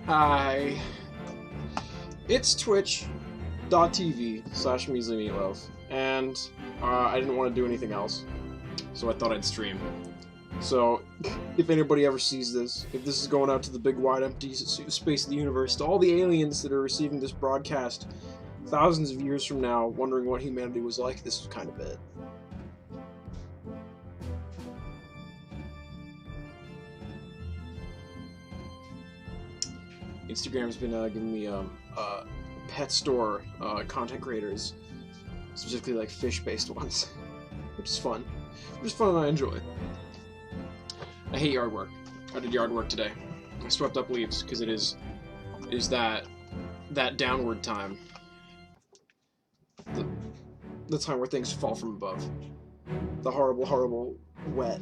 Hi. It's twitch.tv/measlymeatloaf, and I didn't want to do anything else, so I thought I'd stream. So, if anybody ever sees this, if this is going out to the big wide empty space of the universe, to all the aliens that are receiving this broadcast thousands of years from now, wondering what humanity was like, this is kind of it. Instagram's been giving me pet store content creators, specifically like fish-based ones, which is fun. Which is fun and I enjoy. I hate yard work. I did yard work today. I swept up leaves because it is that downward time. The time where things fall from above. The horrible, horrible wet.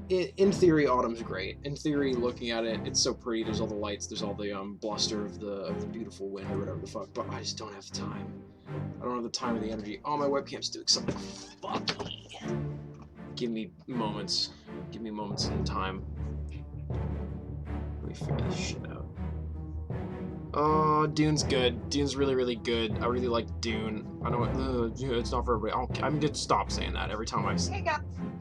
In theory, autumn's great. In theory, looking at it, it's so pretty. There's all the lights. There's all the bluster of the beautiful wind or whatever the fuck. But I just don't have the time. I don't have the time or the energy. Oh, my webcam's doing something funky. Give me moments. Give me moments in time. Let me figure this shit out. Oh, Dune's good. Dune's really, really good. I really like Dune. I know it's not for everybody. I'm gonna stop saying that every time I say.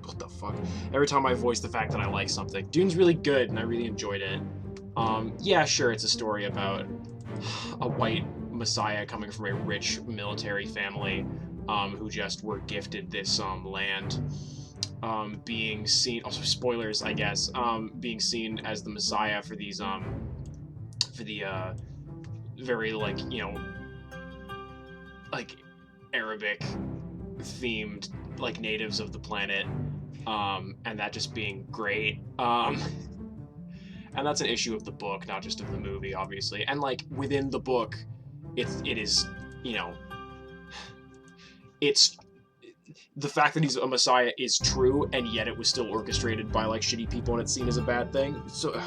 What the fuck? Every time I voice the fact that I like something. Dune's really good, and I really enjoyed it. Yeah, sure, it's a story about a white messiah coming from a rich military family, who just were gifted this land, being seen. Also, spoilers, I guess. Being seen as the messiah for these for the very like like Arabic themed like natives of the planet. And that just being great. And that's an issue of the book, not just of the movie, obviously. And like within the book, it is, it's the fact that he's a messiah is true, and yet it was still orchestrated by like shitty people, and it's seen as a bad thing. So,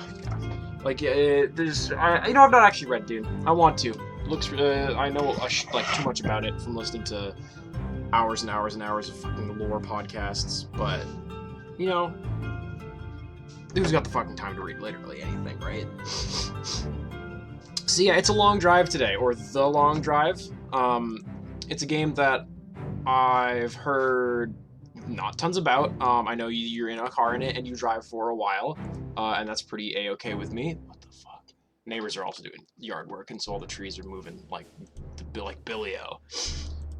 like, there's, I've not actually read Dune. I want to. Looks, I know like too much about it from listening to hours and hours and hours of fucking lore podcasts, but who's got the fucking time to read literally anything, right? So yeah, it's a long drive today, or The Long Drive. It's a game that I've heard not tons about. I know you're in a car in it and you drive for a while, and that's pretty a-okay with me. What the fuck? Neighbors are also doing yard work, and so all the trees are moving like Billy-O.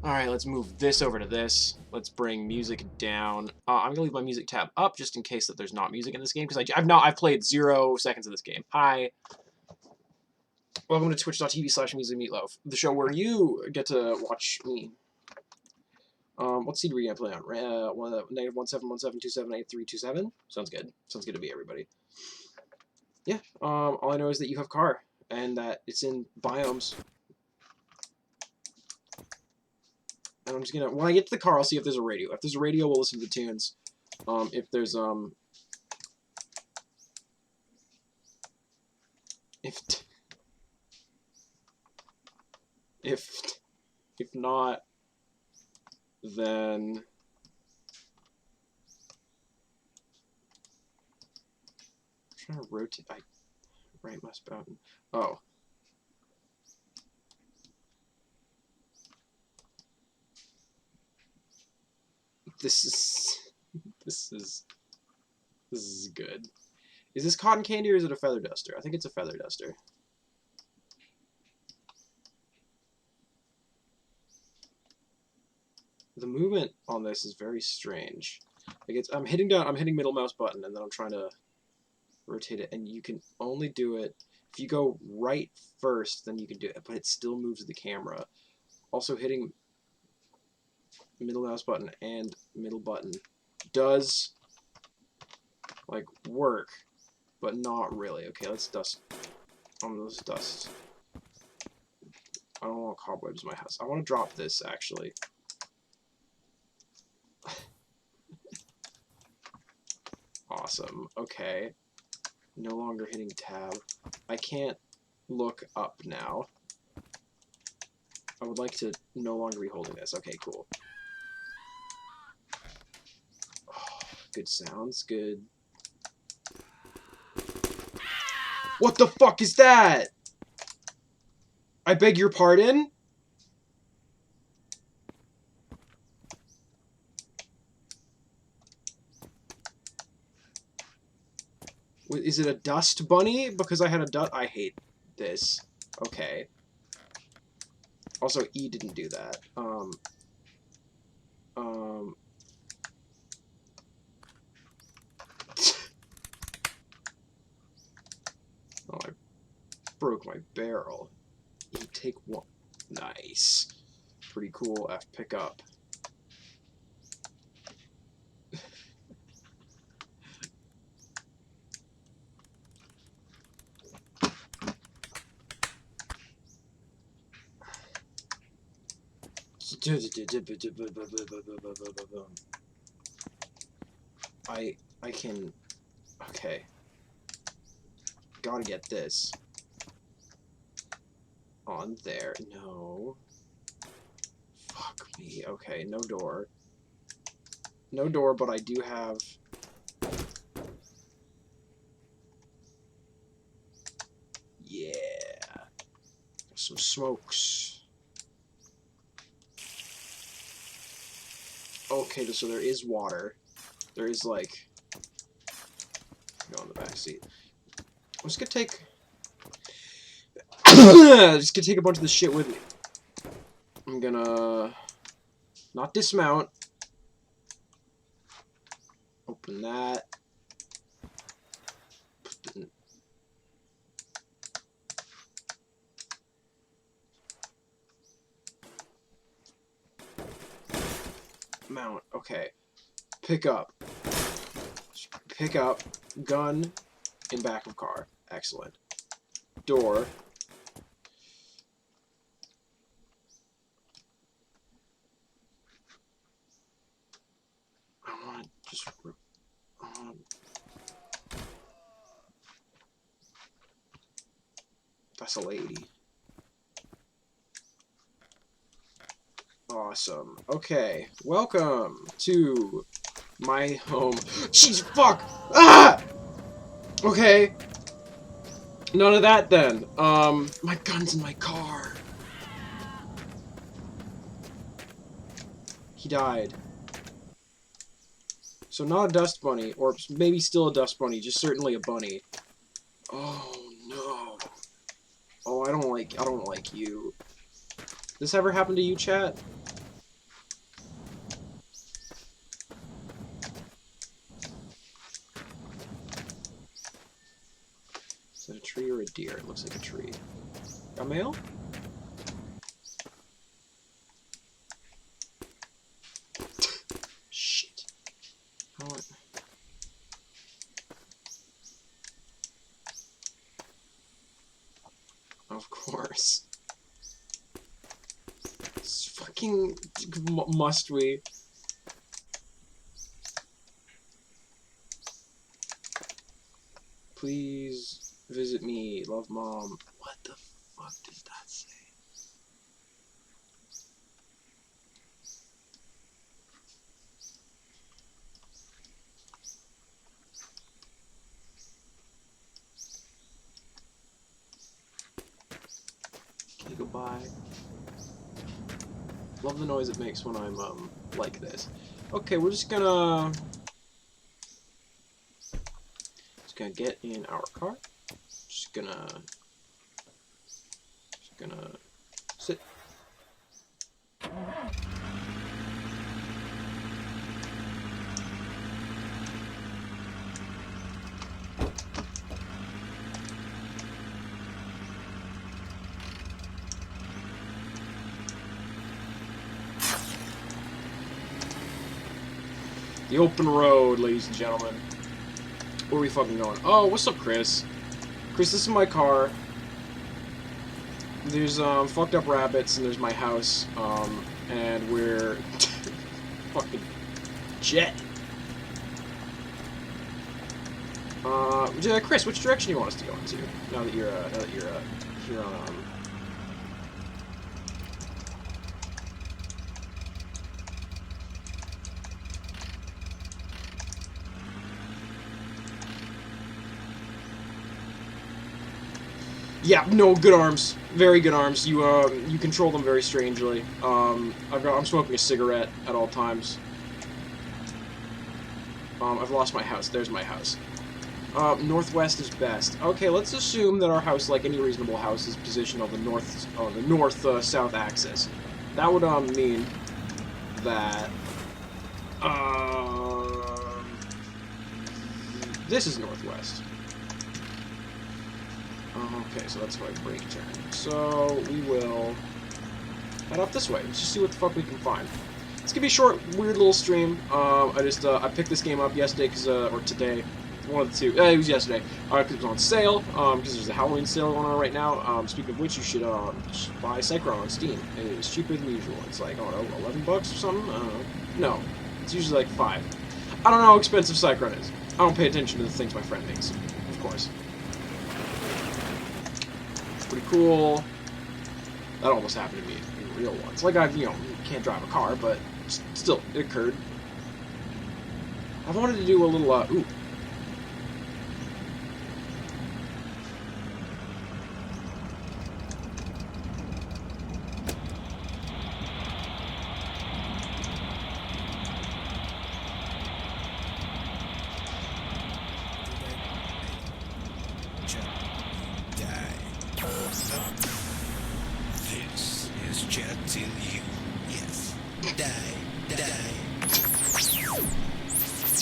Alright, let's move this over to this. Let's bring music down. I'm gonna leave my music tab up just in case that there's not music in this game, because I've played 0 seconds of this game. Hi. Welcome to twitch.tv/measlymeatloaf, the show where you get to watch me. What seed are we gonna play on? -1717278327. Sounds good. Sounds good to me, everybody. Yeah, all I know is that you have car, and that it's in biomes. And I'm just gonna, when I get to the car, I'll see if there's a radio. If there's a radio, we'll listen to the tunes. If there's, if not, then I'm trying to rotate. Right mouse button. Oh. This is good. Is this cotton candy or is it a feather duster? I think it's a feather duster. The movement on this is very strange. Like I'm hitting middle mouse button, and then I'm trying to rotate it, and you can only do it if you go right first, then you can do it, but it still moves the camera. Also, hitting middle mouse button and middle button does like work, but not really. Okay, let's dust. Let's dust. I don't want cobwebs in my house. I want to drop this actually. Awesome. Okay. No longer hitting tab. I can't look up now. I would like to no longer be holding this. Okay, cool. Good sounds, good. What the fuck is that? I beg your pardon? Is it a dust bunny? Because I had a dust. I hate this. Okay. Also, E didn't do that. Oh, I broke my barrel. E, take one. Nice. Pretty cool. F, pick up. I can. Okay. Gotta get this. On there. No. Fuck me. Okay, no door. No door, but I do have... Yeah. Some smokes. Okay, so there is water. There is, like... Go in the back seat. I'm just gonna take... just gonna take a bunch of this shit with me. I'm gonna... Not dismount. Open that. Put the... Mount. Okay. Pick up. Pick up. Gun. In back of car. Excellent. Door. I want to just... That's a lady. Awesome. Okay. Welcome to my home. Jeez, fuck! Ah! Okay. None of that then. My gun's in my car. He died. So not a dust bunny, or maybe still a dust bunny, just certainly a bunny. Oh no. Oh, I don't like you. This ever happened to you, chat? Is that a tree or a deer? It looks like a tree. A male? Shit. Oh, of course. It's fucking... must we? Please visit me, love mom. What the fuck does that say? Okay, goodbye. Love the noise it makes when I'm, like this. Okay, we're just gonna get in our car. Just gonna sit. The open road, ladies and gentlemen. Where are we fucking going? Oh, what's up, Chris? Chris, this is my car. There's, fucked up rabbits, and there's my house, and we're... fucking... jet. Chris, which direction do you want us to go into? Now that you're here on, Yeah, no, good arms. Very good arms. You control them very strangely. I'm smoking a cigarette at all times. I've lost my house. There's my house. Northwest is best. Okay, let's assume that our house, like any reasonable house, is positioned on the north-south axis. That would mean that this is northwest. Okay, so that's why I break turn. So we will head off this way. Let's just see what the fuck we can find. It's gonna be a short, weird little stream. I picked this game up yesterday or today. One of the two. It was yesterday. Because it was on sale. Because there's a Halloween sale going on right now. Speaking of which, you should buy Psychron on Steam. It is cheaper than usual. It's like, I don't know, $11 or something? I don't know. No. It's usually like $5. I don't know how expensive Psychron is. I don't pay attention to the things my friend makes. Of course. It's pretty cool. That almost happened to me in real ones. Like, you can't drive a car, but still, it occurred. I wanted to do a little, ooh. This is Jet till you, yes, die.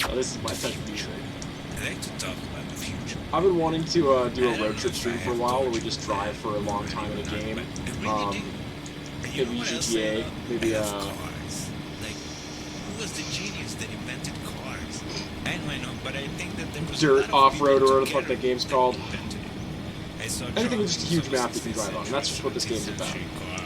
Oh, this is my type of music. I like to talk about the future. I've been wanting to do a road trip stream for a while, where we just drive for a long time in a game. Maybe GTA, maybe cars. Like, who was the genius that invented cars? I don't know, but I think that there was Dirt Off-Road, or whatever the fuck that game's called. Anything with just a huge map you can drive on, and that's just what this game's about.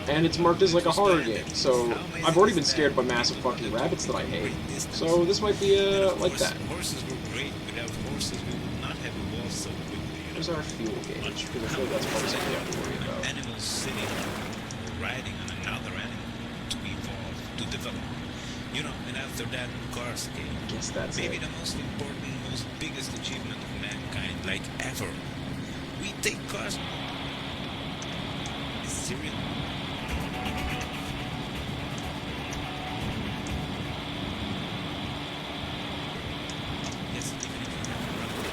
And it's marked as like a horror game, so I've already been scared by massive fucking rabbits that I hate. So this might be like that. Horses were great. Without horses, we would not have evolved so quickly. Where's our fuel gauge? Because I feel like that's probably something we have to worry about. Animals sitting or riding on another animal to evolve, to develop. And after that, cars came. I guess that's maybe the most important, most biggest achievement of mankind, like ever. We take cars. It's serious. Yes, even if you have a rubber.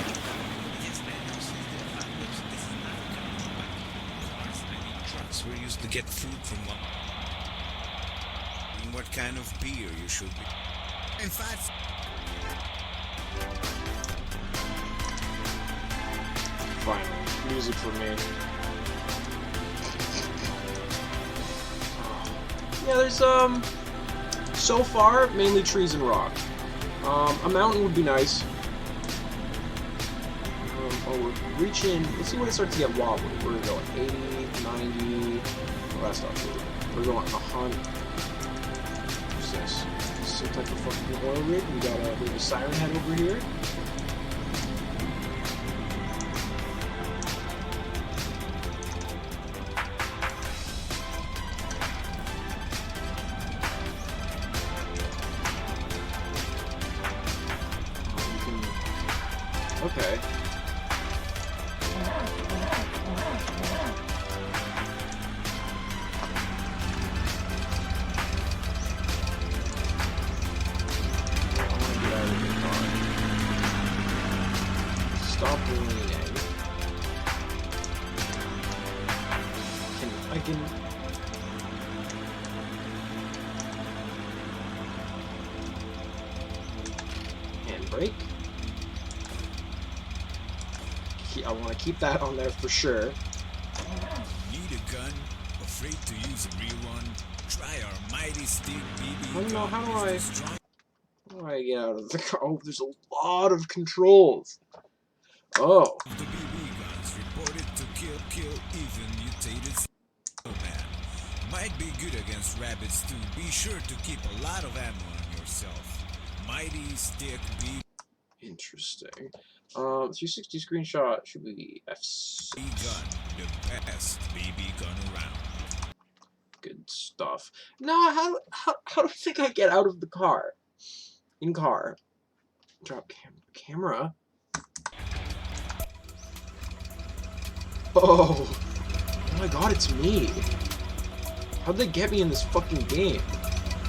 Yes, man, no, since the apocalypse, this is not coming back. Cars, I mean, trucks were used to get food from one. And what kind of beer you should be. In fact, Finally, music for me. Yeah, there's so far mainly trees and rock. A mountain would be nice. We're reaching. Let's see when it starts to get wobbly. We're going 80, 90. Well, that's not good. We're going 100. What's this? Some type of fucking oil rig. We got a siren head over here. Okay. Stop leaning. I can. Handbrake. I want to keep that on there for sure. need a gun? Afraid to use a real one? Try our mighty stick BB. I don't know, how do I... It's the strong- How do I get out of the car? Oh, there's a lot of controls. Oh. The BB guns reported to kill even mutated man. Might be good against rabbits too. Be sure to keep a lot of ammo on yourself. Mighty stick BB Interesting. 360 screenshot should be gun, the best BB gun around. good stuff. No, how do I think I get out of the car? In car. Drop camera. Oh, my god, it's me. How'd they get me in this fucking game?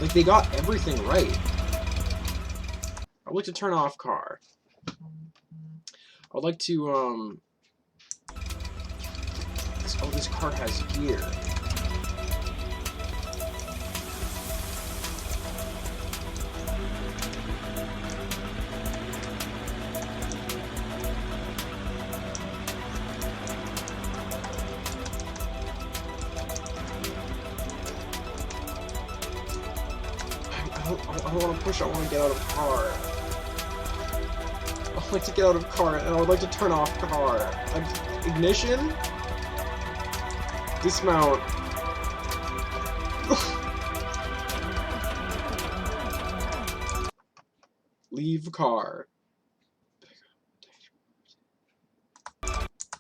Like, they got everything right. I'd like to turn off car. I'd like to, oh, this car has gear. I don't want to push, I want to get out of car. I'd like to get out of car, and I would like to turn off car. Ignition? Dismount. Leave car.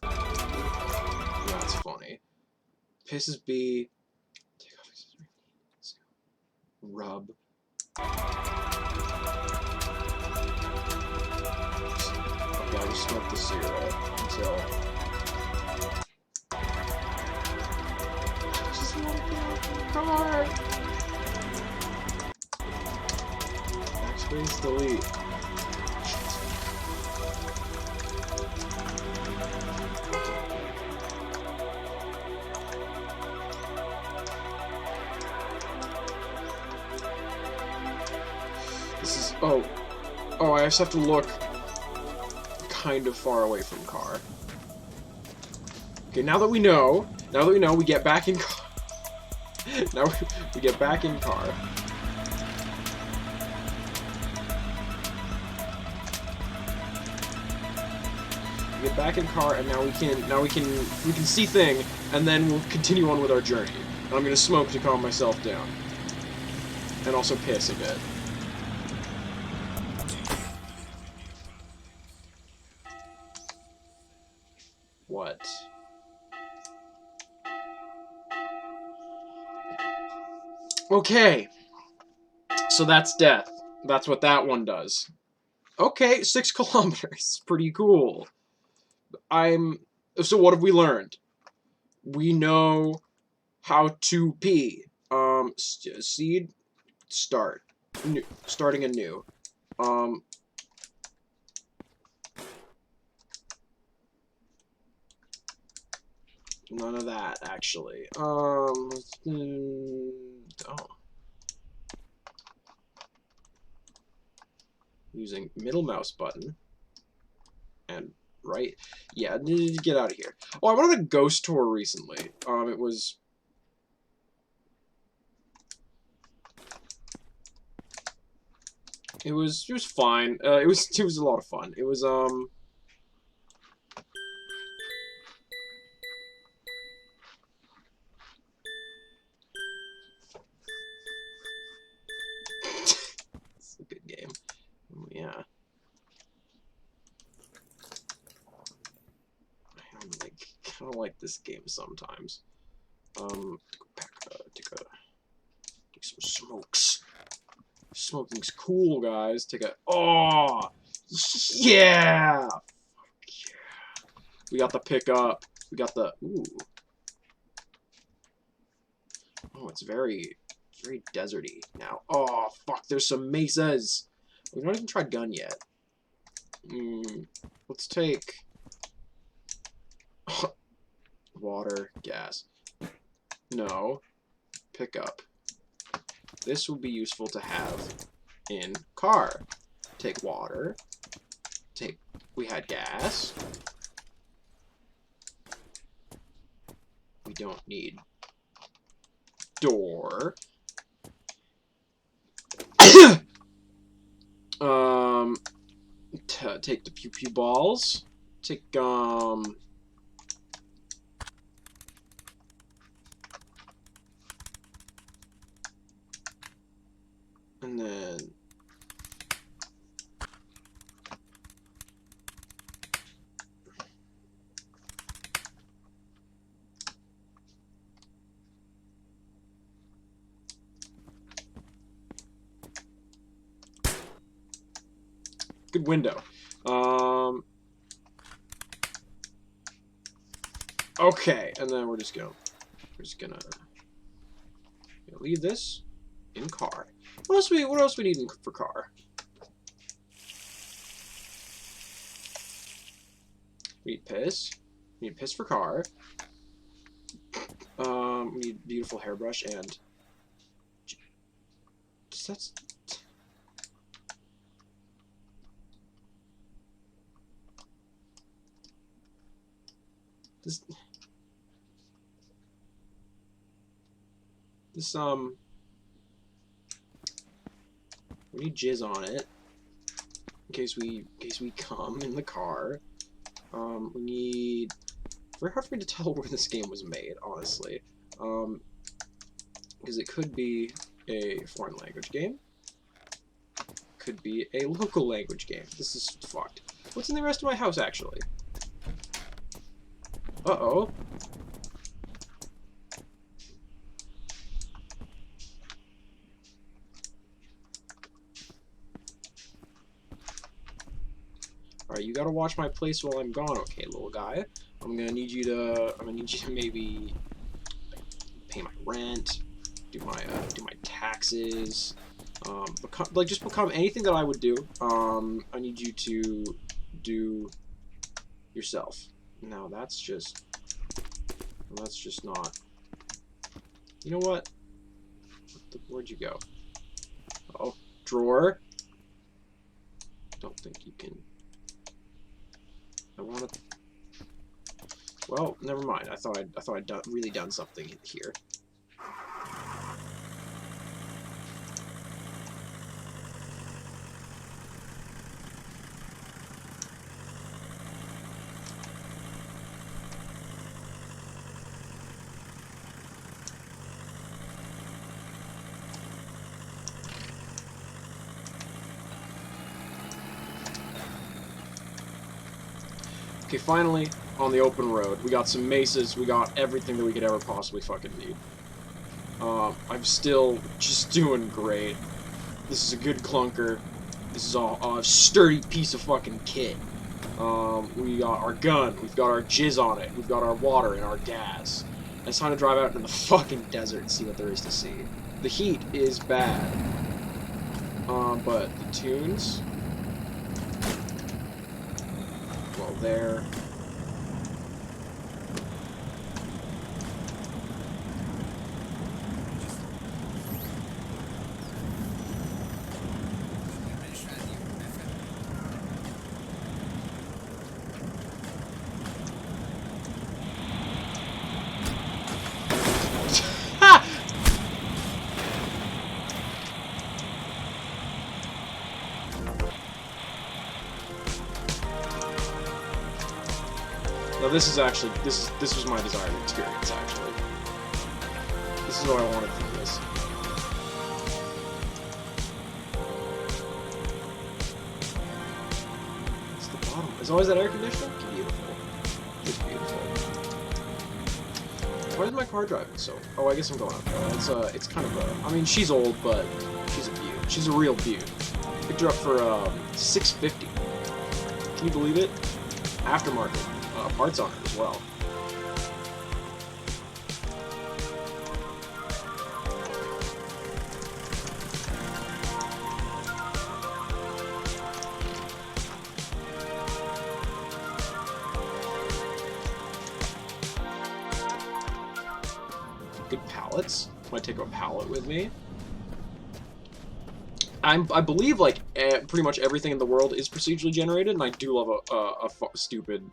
That's funny. Pisses B. Take off accessory. Rub. Okay, I'll just smoke the cigarette until. I just want to get out of the car. Backspace delete. This is, oh, I just have to look kind of far away from car. Okay, now that we know, we get back in car. Now we get back in car. We get back in car, and now we can see thing, and then we'll continue on with our journey. And I'm gonna smoke to calm myself down, and also piss a bit. What? Okay. So that's death. That's what that one does. Okay, 6 kilometers. Pretty cool. So what have we learned? We know how to pee. Seed. Start. Starting anew. None of that, actually. Oh. Using middle mouse button. And right. Yeah, get out of here. Oh, I went on a ghost tour recently. It was... It was fine. It was a lot of fun. It was, It's a good game. Yeah. I don't like this game sometimes. Go back, take some smokes. Smoking's cool, guys. Take a, oh, yeah! Fuck yeah. We got the pickup. We got the, ooh. Oh, it's very deserty now. Oh, fuck, there's some mesas. We've not even tried gun yet. Let's take water, gas. No. Pickup. This will be useful to have in car. Take water. We had gas. We don't need door. Take the pew-pew balls. Take, and then... Good window. Okay, and then we're just going. just gonna leave this in car. What else we need for car? We need piss. We need piss for car. We need beautiful hairbrush and that's this we need jizz on it in case we come in the car. We need. Very hard for me to tell where this game was made, honestly, because it could be a foreign language game, could be a local language game. This is fucked. What's in the rest of my house, actually? Uh-oh. Alright, you gotta watch my place while I'm gone, okay, little guy? I'm gonna need you to maybe pay my rent, do my taxes, just become anything that I would do. I need you to do yourself. Now that's just not. You know what? Where'd you go? Oh, drawer. Don't think you can. I want to. Well, never mind. I thought I'd really done something here. Okay, finally, on the open road. We got some mesas, we got everything that we could ever possibly fucking need. I'm still just doing great. This is a good clunker. This is a sturdy piece of fucking kit. We got our gun, we've got our jizz on it, we've got our water and our gas. And it's time to drive out into the fucking desert and see what there is to see. The heat is bad. But the tunes... Well, there. No, this is actually this was my desired experience. Actually, this is what I wanted from this. It's the bottom. Is always that air conditioning? Beautiful. It's beautiful. Why is my car driving so? Oh, I guess I'm going up there. It's kind of a. I mean, she's old, but she's a beaut. She's a real beaut. Picked her up for $650. Can you believe it? Aftermarket. Parts on it as well. Good pallets. Might take a pallet with me. I believe like pretty much everything in the world is procedurally generated, and I do love a stupid.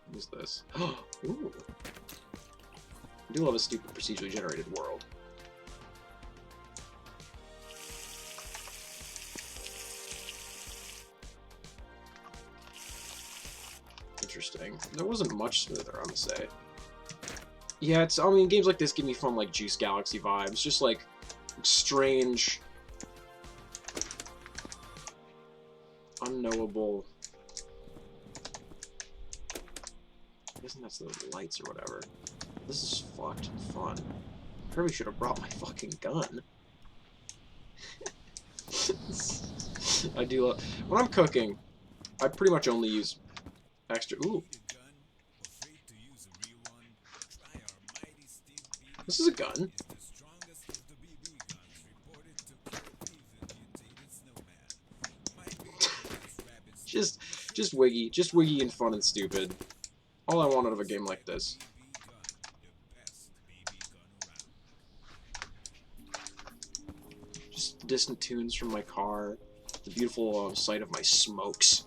What is this? Ooh. I do love a stupid procedurally generated world. Interesting. There wasn't much smoother, I'm gonna say. Yeah, I mean, games like this give me fun, like, Juice Galaxy vibes. Just, like, strange, unknowable... I guess that's the lights or whatever. This is fucked fun. I probably should have brought my fucking gun. I do love... When I'm cooking, I pretty much only use extra... Ooh. This is a gun. Just wiggy and fun and stupid. All I want out of a game like this. Just distant tunes from my car, the beautiful sight of my smokes,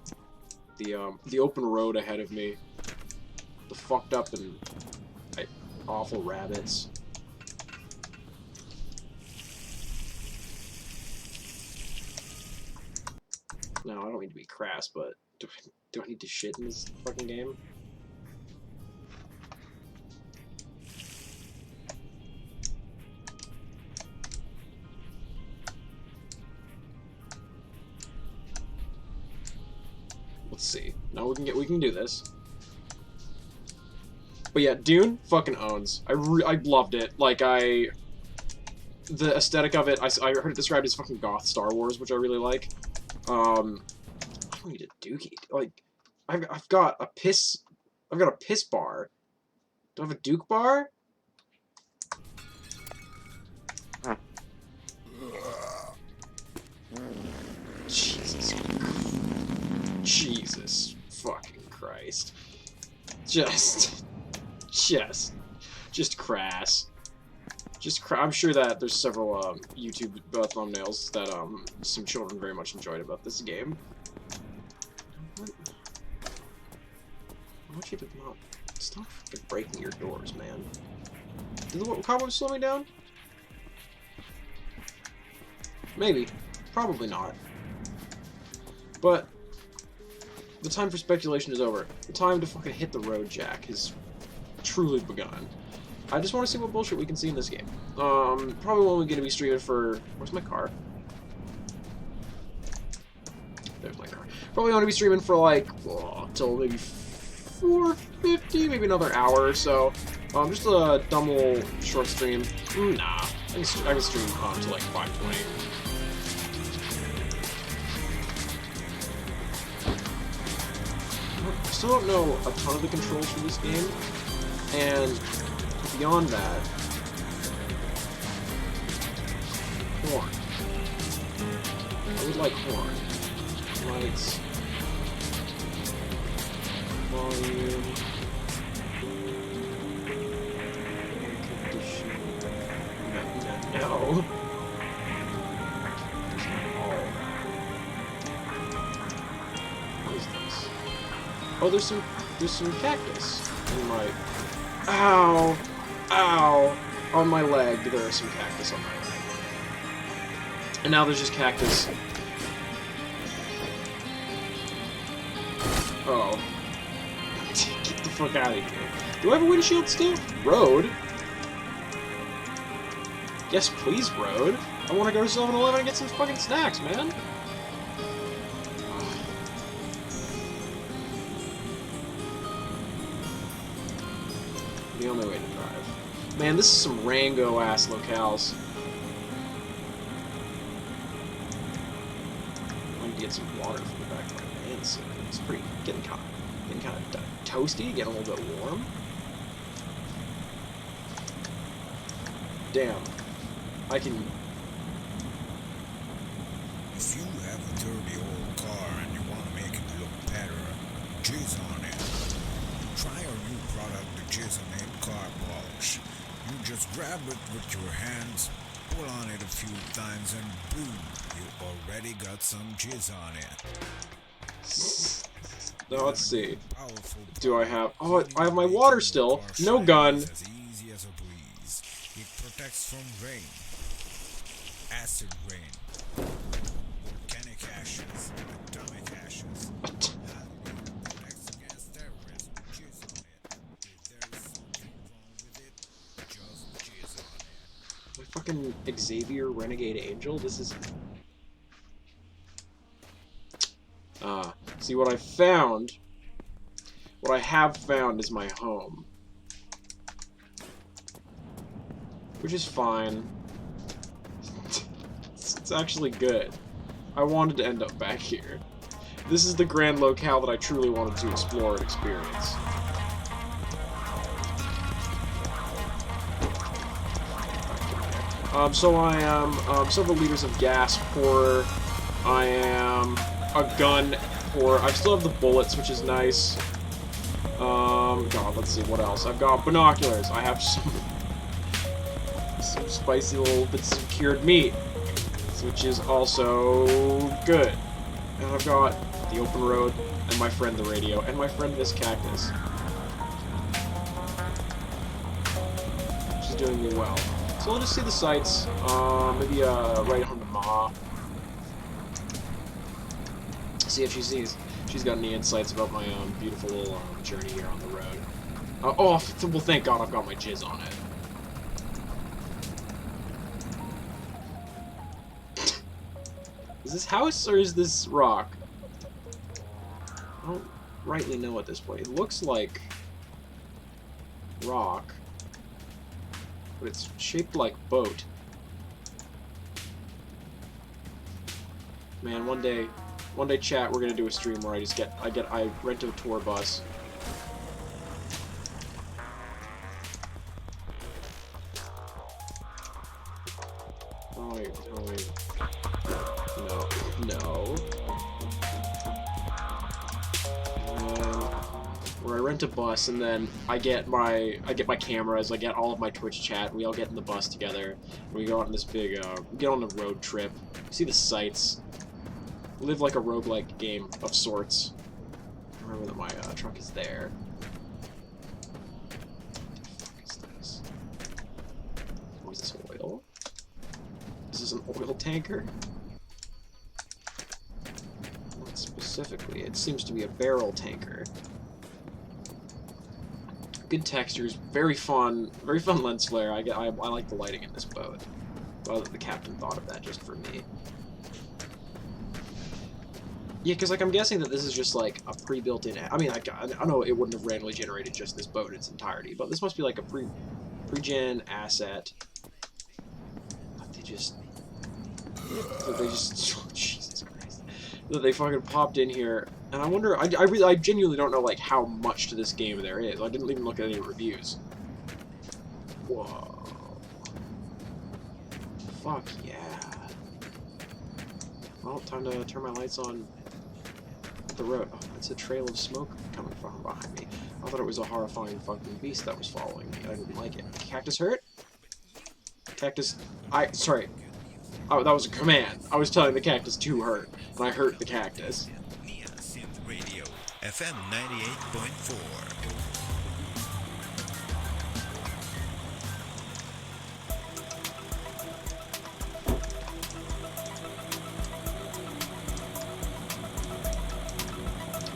the open road ahead of me, the fucked up and awful rabbits. No, I don't mean to be crass, but do I need to shit in this fucking game? Let's see. No, we can do this. But yeah, Dune fucking owns. I loved it. Like the aesthetic of it. I heard it described as fucking goth Star Wars, which I really like. I don't need a dookie. Like, I've got a piss bar. Do I have a Duke bar? Jesus fucking Christ. Just crass. I'm sure that there's several YouTube thumbnails that some children very much enjoyed about this game. What? I want you to not stop fucking breaking your doors, man. Did the cobwebs slow me down? Maybe. Probably not. But the time for speculation is over. The time to fucking hit the road, Jack, has truly begun. I just want to see what bullshit we can see in this game. Probably only going to be streaming for... Where's my car? There's my car. Probably want to be streaming for, like, till maybe 4:50, maybe another hour or so. Just a dumb little short stream. Nah. I can stream until, like, 5:20. I still don't know a ton of the controls for this game, and beyond that, horn. I would like horn. Lights. Volume. Condition. No. What is this? Oh, there's some cactus in my... Ow! Ow! On my leg, there is some cactus on my leg. And now there's just cactus. Oh. Get the fuck out of here. Do I have a windshield still? Road? Yes, please, Road. I want to go to 7-Eleven and get some fucking snacks, man. The only way to drive. Man, this is some Rango-ass locales. I need to get some water from the back of my van soon. It's pretty getting kind of toasty, getting a little bit warm. Damn, I can. If you have a dirty old car and you want to make it look better, jizz on it. Try our new product, the Jizz on It Car Polish. You just grab it with your hands, pull on it a few times, and boom, you already got some jizz on it. Now let's see. Do I have... Oh, I have my water still. No gun. As easy as a breeze. It protects from rain, acid rain, volcanic ashes, atomic ashes. Protects against terrorism. Jizz on it. If there's something wrong with it, just jizz on it. My fucking Xavier Renegade Angel? This is... see, what I found... What I have found is my home. Which is fine. It's actually good. I wanted to end up back here. This is the grand locale that I truly wanted to explore and experience. So I am several liters of gas pourer. I am a gun pourer. I still have the bullets, which is nice. God, let's see, what else? I've got binoculars. I have some spicy little bits of cured meat, which is also good. And I've got the open road, and my friend the radio, and my friend this cactus. She's doing me well. So let's just see the sights. Maybe right home to Ma. See if she sees. She's got any insights about my beautiful little journey here on the road. Oh, well, thank God I've got my jizz on it. Is this house or is this rock? I don't rightly know at this point. It looks like rock, but it's shaped like boat. Man, one day, chat, we're gonna do a stream where I rent a tour bus. Oh wait, no. Where I rent a bus and then I get my cameras, I get all of my Twitch chat, we all get in the bus together, and we go on this big, get on a road trip, see the sights, live like a roguelike game of sorts. Remember that my truck is there. What the fuck is this? Oh, is this oil? Is this an oil tanker? Not specifically. It seems to be a barrel tanker. Good textures, very fun lens flare. I like the lighting in this boat. Glad that the captain thought of that just for me. Yeah, because like I'm guessing that this is just like a pre-built-in. I mean, I know it wouldn't have randomly generated just this boat in its entirety, but this must be like a pre-gen asset. They just oh, Jesus Christ, that they fucking popped in here. And I wonder, I genuinely don't know, like, how much to this game there is. I didn't even look at any reviews. Whoa. Fuck yeah. Well, time to turn my lights on the road. Oh, that's a trail of smoke coming from behind me. I thought it was a horrifying fucking beast that was following me. I didn't like it. Cactus hurt? Cactus... Sorry. Oh, that was a command. I was telling the cactus to hurt, and I hurt the cactus. Radio, FM 98.4.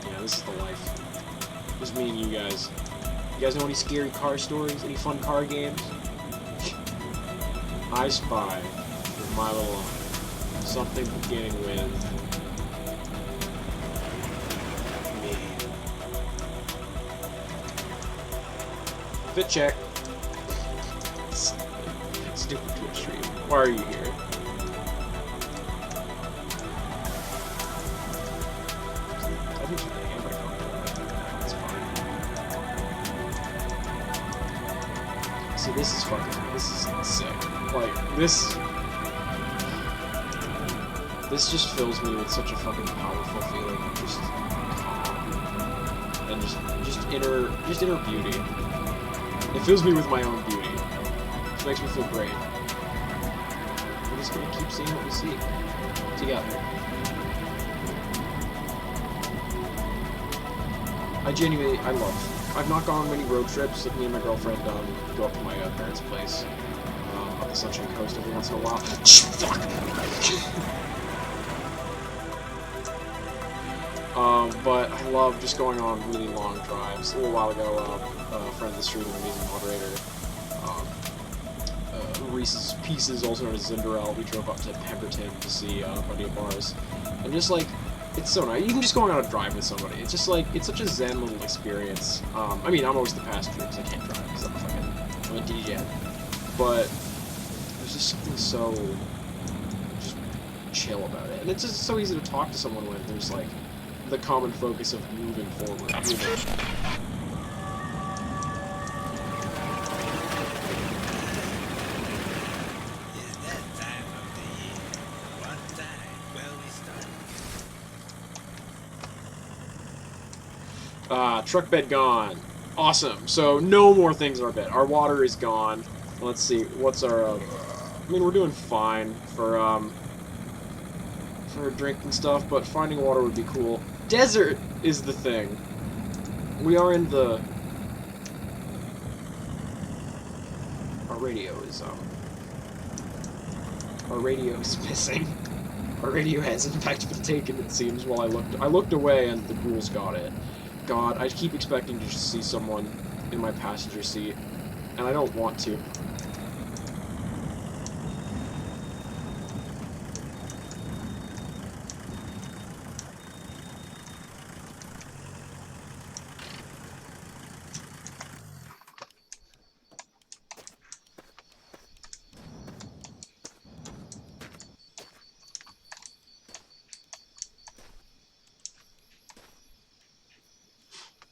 Yeah, this is the life. Just me and you guys. You guys know any scary car stories? Any fun car games? I Spy with my little something beginning with me. Fit check. Stupid Twitch stream. Why are you here? I think you're the handbrake. That's fine. See, this is sick. Like, this just fills me with such a fucking powerful feeling of just calm and just inner beauty. It fills me with my own beauty. It makes me feel great. We're just gonna keep seeing what we see together. I've not gone on many road trips. Like me and my girlfriend go up to my parents' place up the Sunshine Coast every once in a while. Fuck. But I love just going on really long drives. A little while ago, a friend of the stream, an amazing moderator, Reese's Pieces, also known as Zinderell, we drove up to Pemberton to see a buddy of ours. And just like, it's so nice. You can just go on a drive with somebody. It's just like, it's such a zen little experience. I mean, I'm always the passenger because I can't drive because I'm a DJ. But there's just something so just chill about it. And it's just so easy to talk to someone when there's like the common focus of moving forward. Truck bed gone. Awesome. So no more things in our bed. Our water is gone. Let's see. What's our? I mean, we're doing fine for drink and stuff, but finding water would be cool. Desert is the thing. We are in the. Our radio is missing. Our radio has in fact been taken, it seems, while I looked away and the ghouls got it. God, I keep expecting to just see someone in my passenger seat, and I don't want to.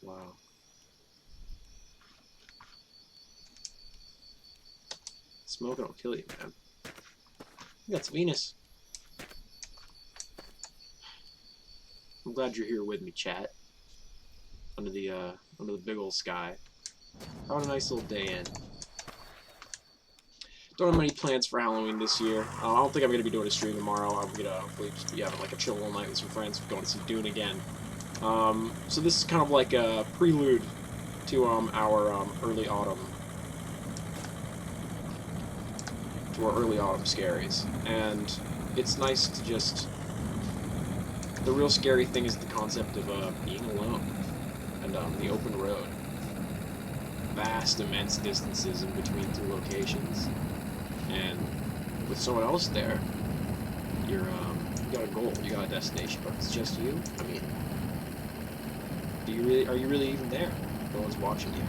Wow. Smoking will kill you, man. That's Venus. I'm glad you're here with me, chat. Under the big old sky. Having a nice little day in. Don't have many plans for Halloween this year. I don't think I'm gonna be doing a stream tomorrow. I'm gonna hopefully just be having like a chill little night with some friends, going to see Dune again. So this is kind of like a prelude to our early autumn scaries, and it's nice to just. The real scary thing is the concept of being alone and the open road, vast, immense distances in between two locations, and with someone else there, you got a goal, you got a destination, but it's just you. I mean. Are you really even there? No one's watching you.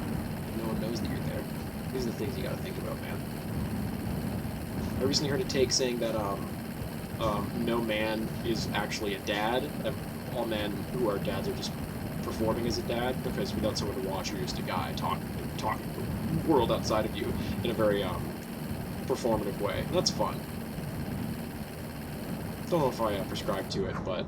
No one knows that you're there. These are the things you gotta think about, man. I recently heard a take saying that no man is actually a dad. All men who are dads are just performing as a dad, because without someone to watch, you're just a guy talking to the world outside of you in a very performative way. And that's fun. Don't know if I prescribe to it, but.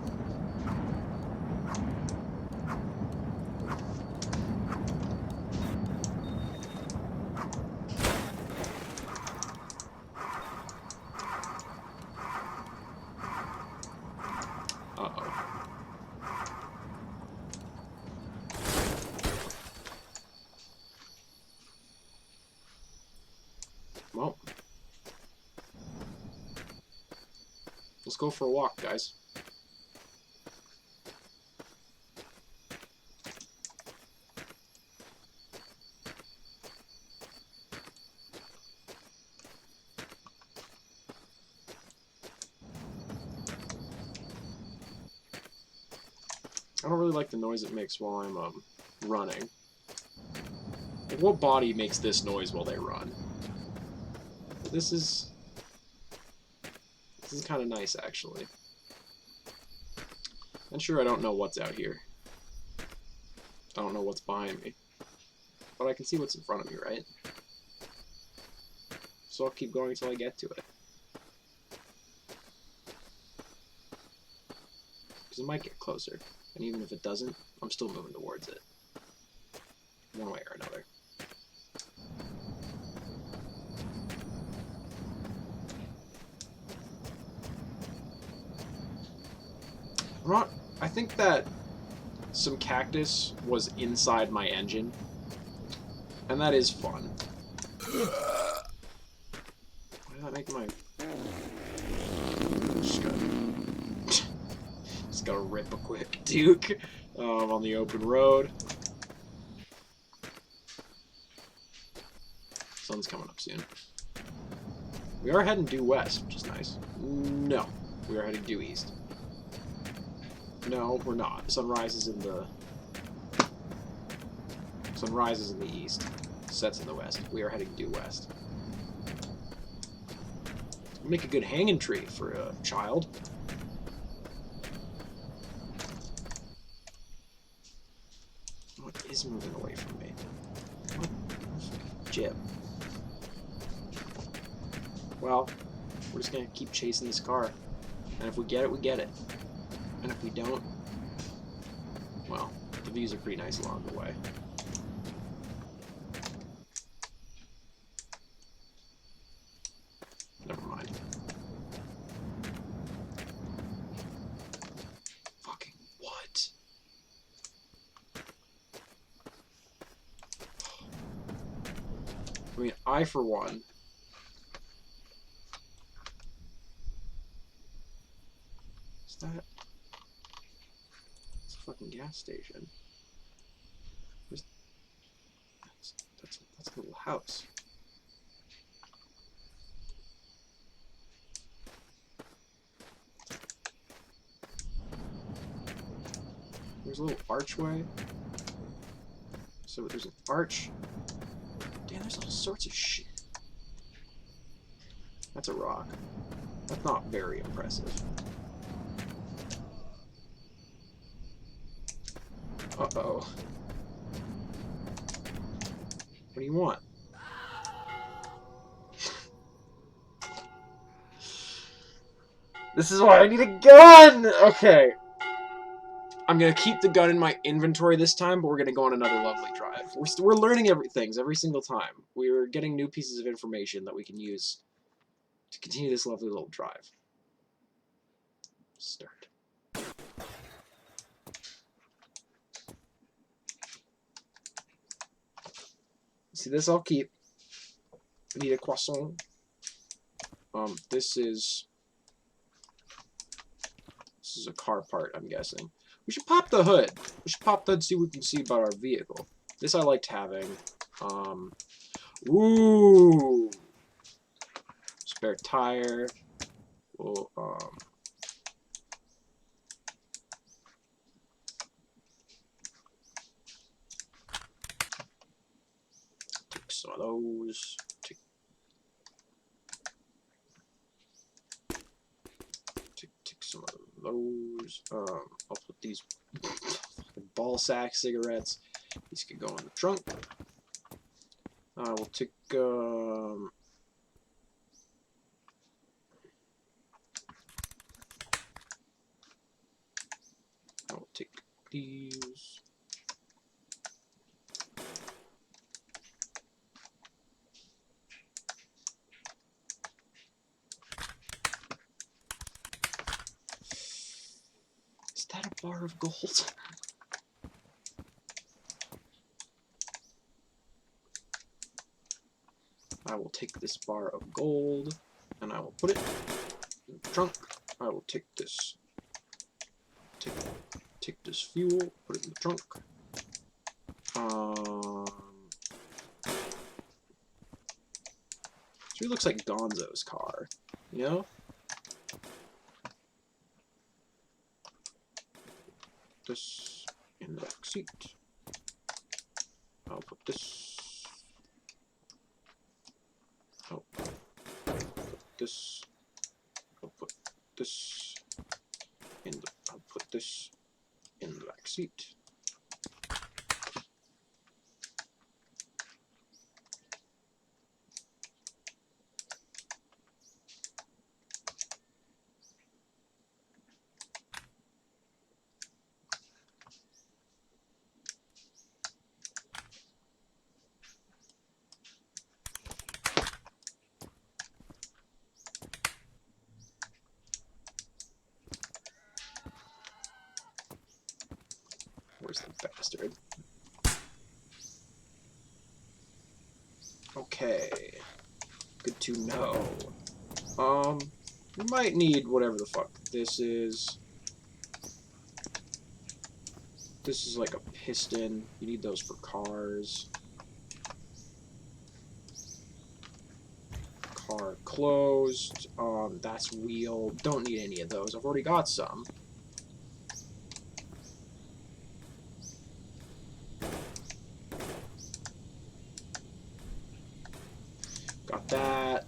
Well, let's go for a walk, guys. I don't really like the noise it makes while I'm running. Like, what body makes this noise while they run? This is kind of nice, actually. And sure, I don't know what's out here. I don't know what's behind me. But I can see what's in front of me, right? So I'll keep going until I get to it. Because it might get closer. And even if it doesn't, I'm still moving towards it. One way or another. I think that some cactus was inside my engine, and that is fun. Why did that make my... Just gotta rip a quick Duke on the open road. Sun's coming up soon. We are heading due west, which is nice. No, we are heading due east. No, we're not. Sunrise is in the east. Sets in the west. We are heading due west. Make a good hanging tree for a child. What is moving away from me? What? Jib. Well, we're just gonna keep chasing this car. And if we get it, we get it. And if we don't, well, The views are pretty nice along the way. Never mind. Fucking what? I mean, I, for one... Is that... It's a fucking gas station. That's a little house. There's a little archway. So there's an arch. Damn, there's all sorts of shit. That's a rock. That's not very impressive. Uh-oh. What do you want? This is why I need a gun! Okay. I'm gonna keep the gun in my inventory this time, but we're gonna go on another lovely drive. We're learning everything every single time. We're getting new pieces of information that we can use to continue this lovely little drive. Start. See, this I'll keep. I need a croissant. This is a car part, I'm guessing. We should pop the hood. We should pop the hood, see what we can see about our vehicle. This I liked having. Ooh. Spare tire. Well, take some of those. Take some of those. I'll put these ball sack cigarettes. These could go in the trunk. We'll take I'll take these. Is that a bar of gold? I will take this bar of gold and I will put it in the trunk. I will take this. Take this fuel, put it in the trunk. This really looks like Gonzo's car, you know? This in the back seat. I'll put this. I'll put this. I'll put this in the. I'll put this in the back seat. Where's the bastard? Okay. Good to know. We might need whatever the fuck this is. This is like a piston. You need those for cars. Car closed. That's wheel. Don't need any of those. I've already got some. Got that.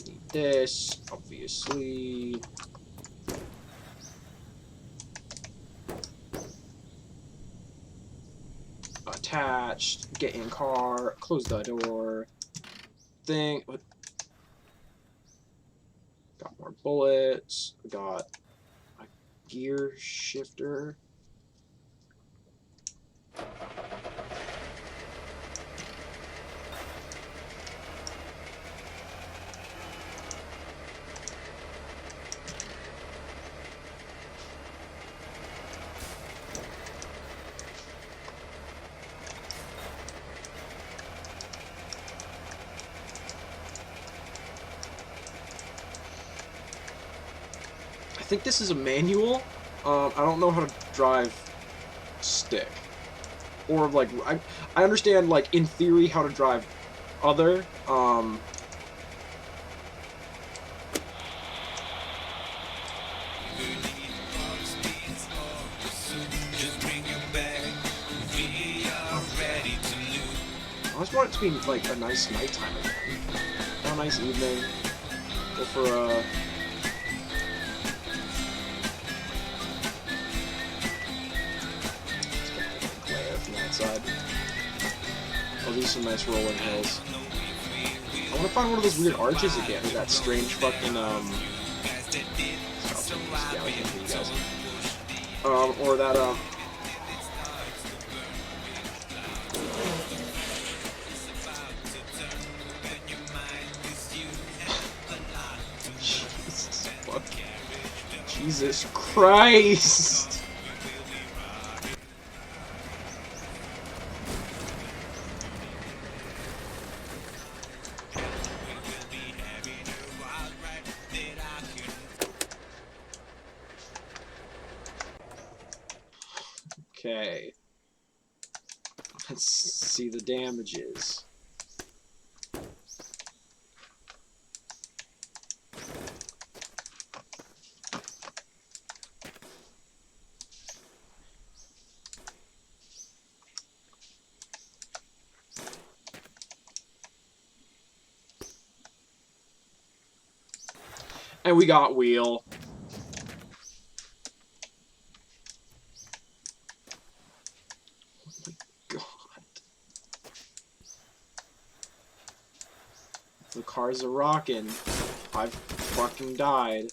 Need this, obviously. Attached. Get in car. Close the door. Thing. Got more bullets. We got a gear shifter. I think this is a manual. I don't know how to drive stick. Or, like, I understand, like, in theory, how to drive other, I just want it to be, like, a nice nighttime again. A nice evening. Go for a... glare from the outside. Oh, these are some nice rolling hills. I want to find one of those weird arches again, or that strange fucking, or that, Jesus fuck. Jesus Christ! Okay. Let's see the damages. And we got wheel. The cars are rocking. I've fucking died.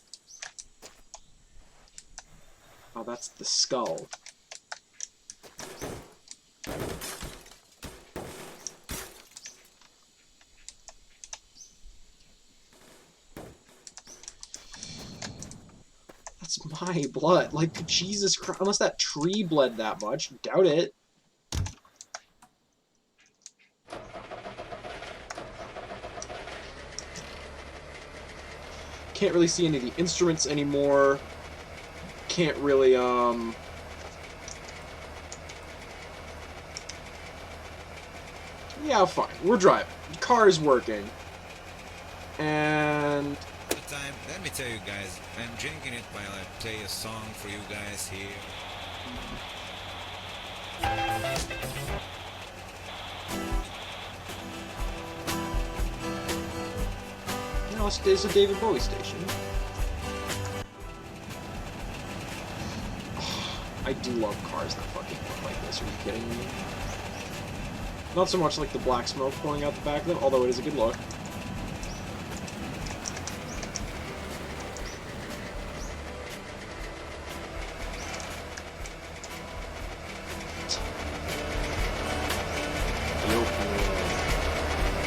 Oh, that's the skull. That's my blood. Like, Jesus Christ. Unless that tree bled that much. Doubt it. Can't really see any of the instruments anymore. Can't really, yeah, fine. We're driving. The car is working. And... time, let me tell you guys, I'm drinking it while I play a song for you guys here. No, it's a David Bowie station. I do love cars that fucking look like this, are you kidding me? Not so much like the black smoke pouring out the back of them, although it is a good look.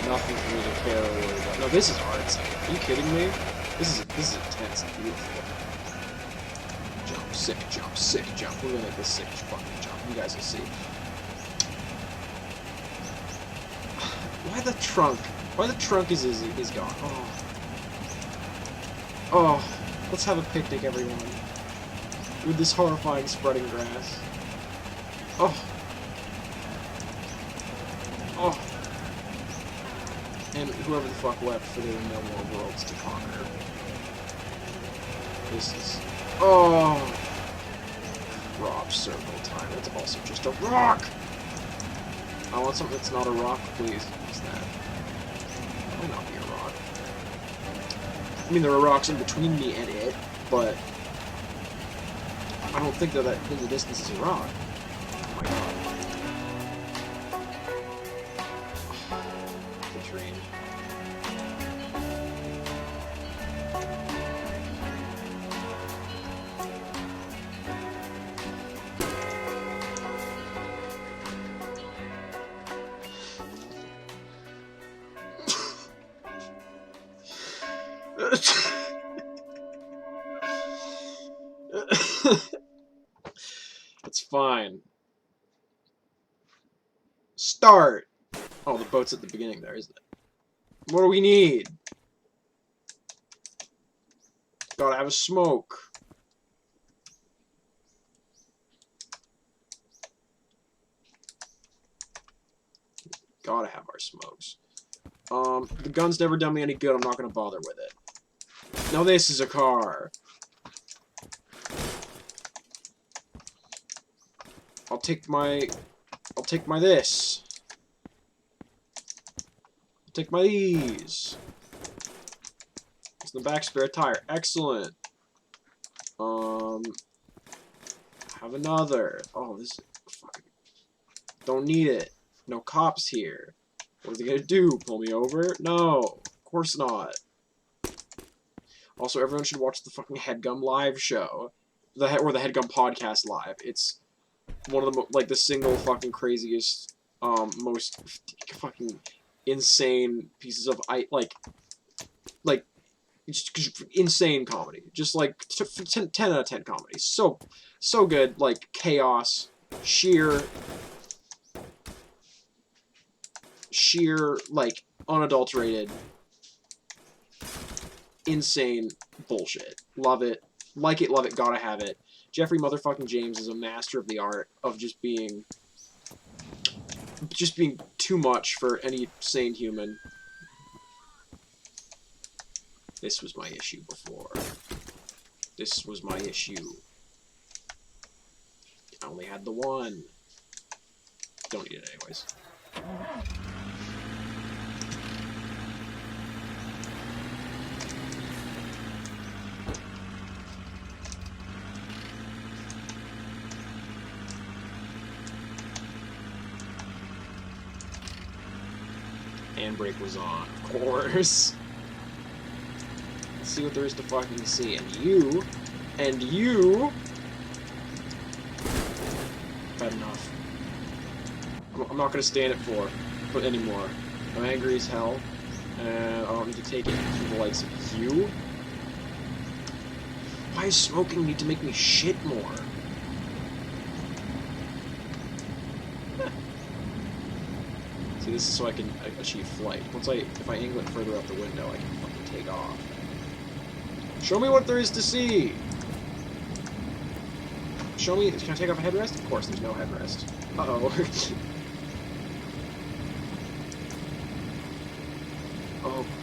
Nothing for me to care or worry about. No, this is artsy. Are you kidding me? This is intense and beautiful. Jump, sick jump, sick jump. We're gonna make this sick fucking jump. You guys will see. Why the trunk? Why the trunk is gone? Oh. Oh. Let's have a picnic, everyone. With this horrifying spreading grass. Oh. Oh. And whoever the fuck wept for there were no more worlds to conquer. This is... Oh! Rock circle time. It's also just a rock! I want something that's not a rock, please. What's that? That might not be a rock. I mean, there are rocks in between me and it, but... I don't think that in the distance is a rock. Oh my god. Dream. That's fine. Start! Oh, the boat's at the beginning there, isn't it? What do we need? Gotta have a smoke. Gotta have our smokes. The gun's never done me any good. I'm not gonna bother with it. Now this is a car. I'll take my this. I'll take my these. It's the back spare tire. Excellent. Have another. Oh, this fucking don't need it. No cops here. What are they gonna do? Pull me over? No, of course not. Also, everyone should watch the fucking HeadGum live show, or the HeadGum podcast live. It's one of the the single fucking craziest, most fucking insane pieces of just insane comedy. Just like 10 out of 10 comedy. So good. Like chaos, sheer like unadulterated, insane bullshit. Love it. Like it, love it, gotta have it. Jeffrey motherfucking James is a master of the art of just being too much for any sane human. This was my issue before. This was my issue. I only had the one. Don't need it anyways. Handbrake was on, of course. Let's see what there is to fucking see. And you... Bad enough. I'm not gonna stand it for anymore. I'm angry as hell, and I don't need to take it through the likes of you. Why does smoking need to make me shit more? See, this is so I can achieve flight. If I angle it further up the window, I can fucking take off. Show me what there is to see! Show me... Can I take off a headrest? Of course, there's no headrest. Uh-oh.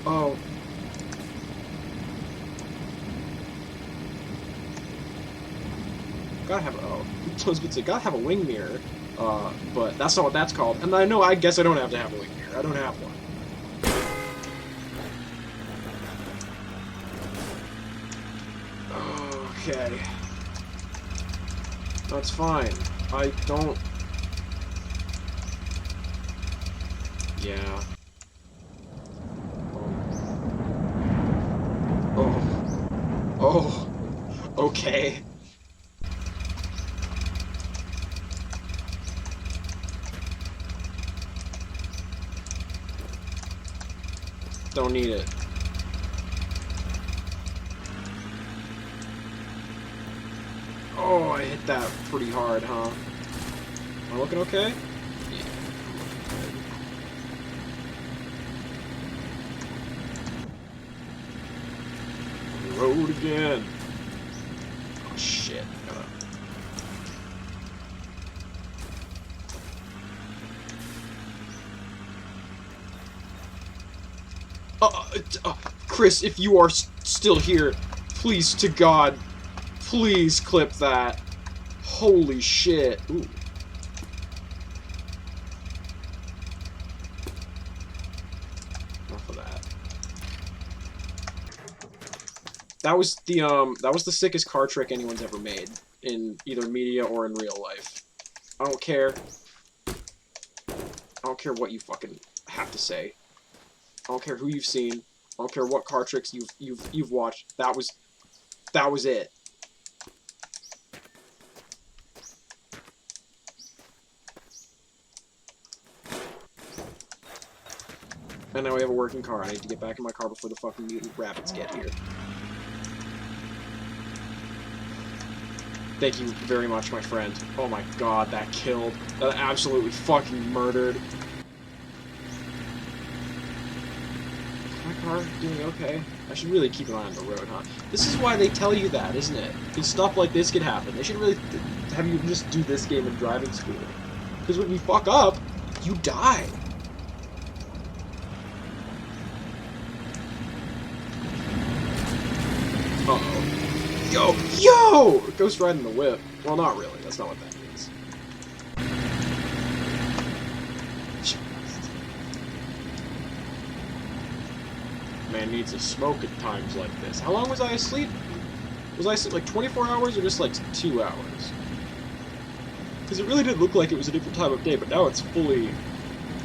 Oh. Gotta have a... Oh. I was gonna say, gotta have a wing mirror. But that's not what that's called. And I guess I don't have to have a wing mirror. I don't have one. Okay. That's fine. I don't... Yeah. Oh. Okay. Don't need it. Oh, I hit that pretty hard, huh? Am I looking okay? Yeah. On the road again. Oh shit. Chris, if you are still here, please to God, please clip that. Holy shit. Ooh. Enough of that. That was the sickest car trick anyone's ever made in either media or in real life. I don't care. I don't care what you fucking have to say. I don't care who you've seen. I don't care what car tricks you've watched. That was it. And now we have a working car. I need to get back in my car before the fucking mutant rabbits get here. Thank you very much, my friend. Oh my god, that killed. That absolutely fucking murdered. Is my car doing okay? I should really keep an eye on the road, huh? This is why they tell you that, isn't it? Because stuff like this could happen. They should really have you just do this game in driving school. Because when you fuck up, you die. Uh-oh. Yo! Ghost riding the whip. Well, not really. That's not what that means. Man needs a smoke at times like this. How long was I asleep? Was I asleep like 24 hours or just like 2 hours? Because it really did look like it was a different time of day, but now it's fully,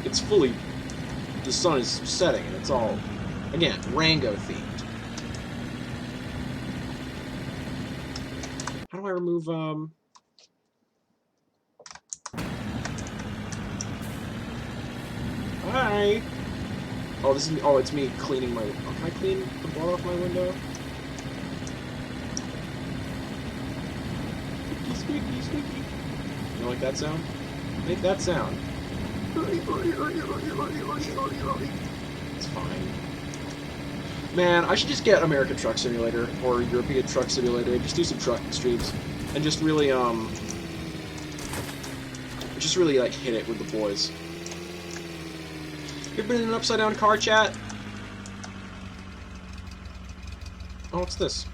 the sun is setting and it's all, again, Rango themed. How do I remove, Hi! Oh, it's me cleaning my, can I clean the blood off my window? Squeaky, squeaky. You like that sound? Make that sound. It's fine. Man, I should just get American Truck Simulator or European Truck Simulator and just do some trucking streams and just really like hit it with the boys. You ever been in an upside down car, chat? Oh, what's this?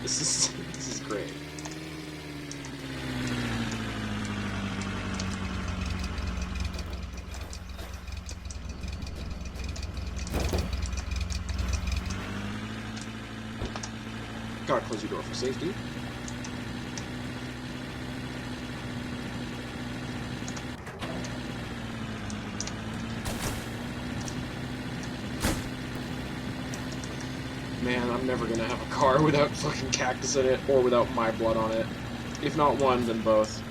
This is great. Gotta close your door for safety. Man, I'm never gonna have a car without fucking cactus in it, or without my blood on it. If not one, then both.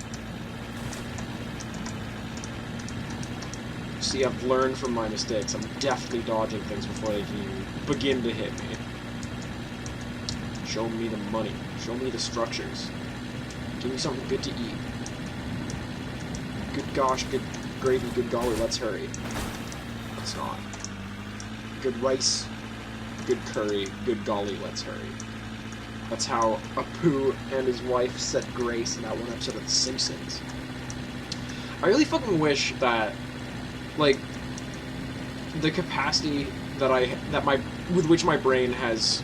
See, I've learned from my mistakes. I'm definitely dodging things before they can even begin to hit me. Show me the money. Show me the structures. Give me something good to eat. Good gosh, good gravy, good golly, let's hurry. Let's not. Good rice. Good curry, good golly, let's hurry. That's how Apu and his wife said grace in that one episode of The Simpsons. I really fucking wish that, like, the capacity with which my brain has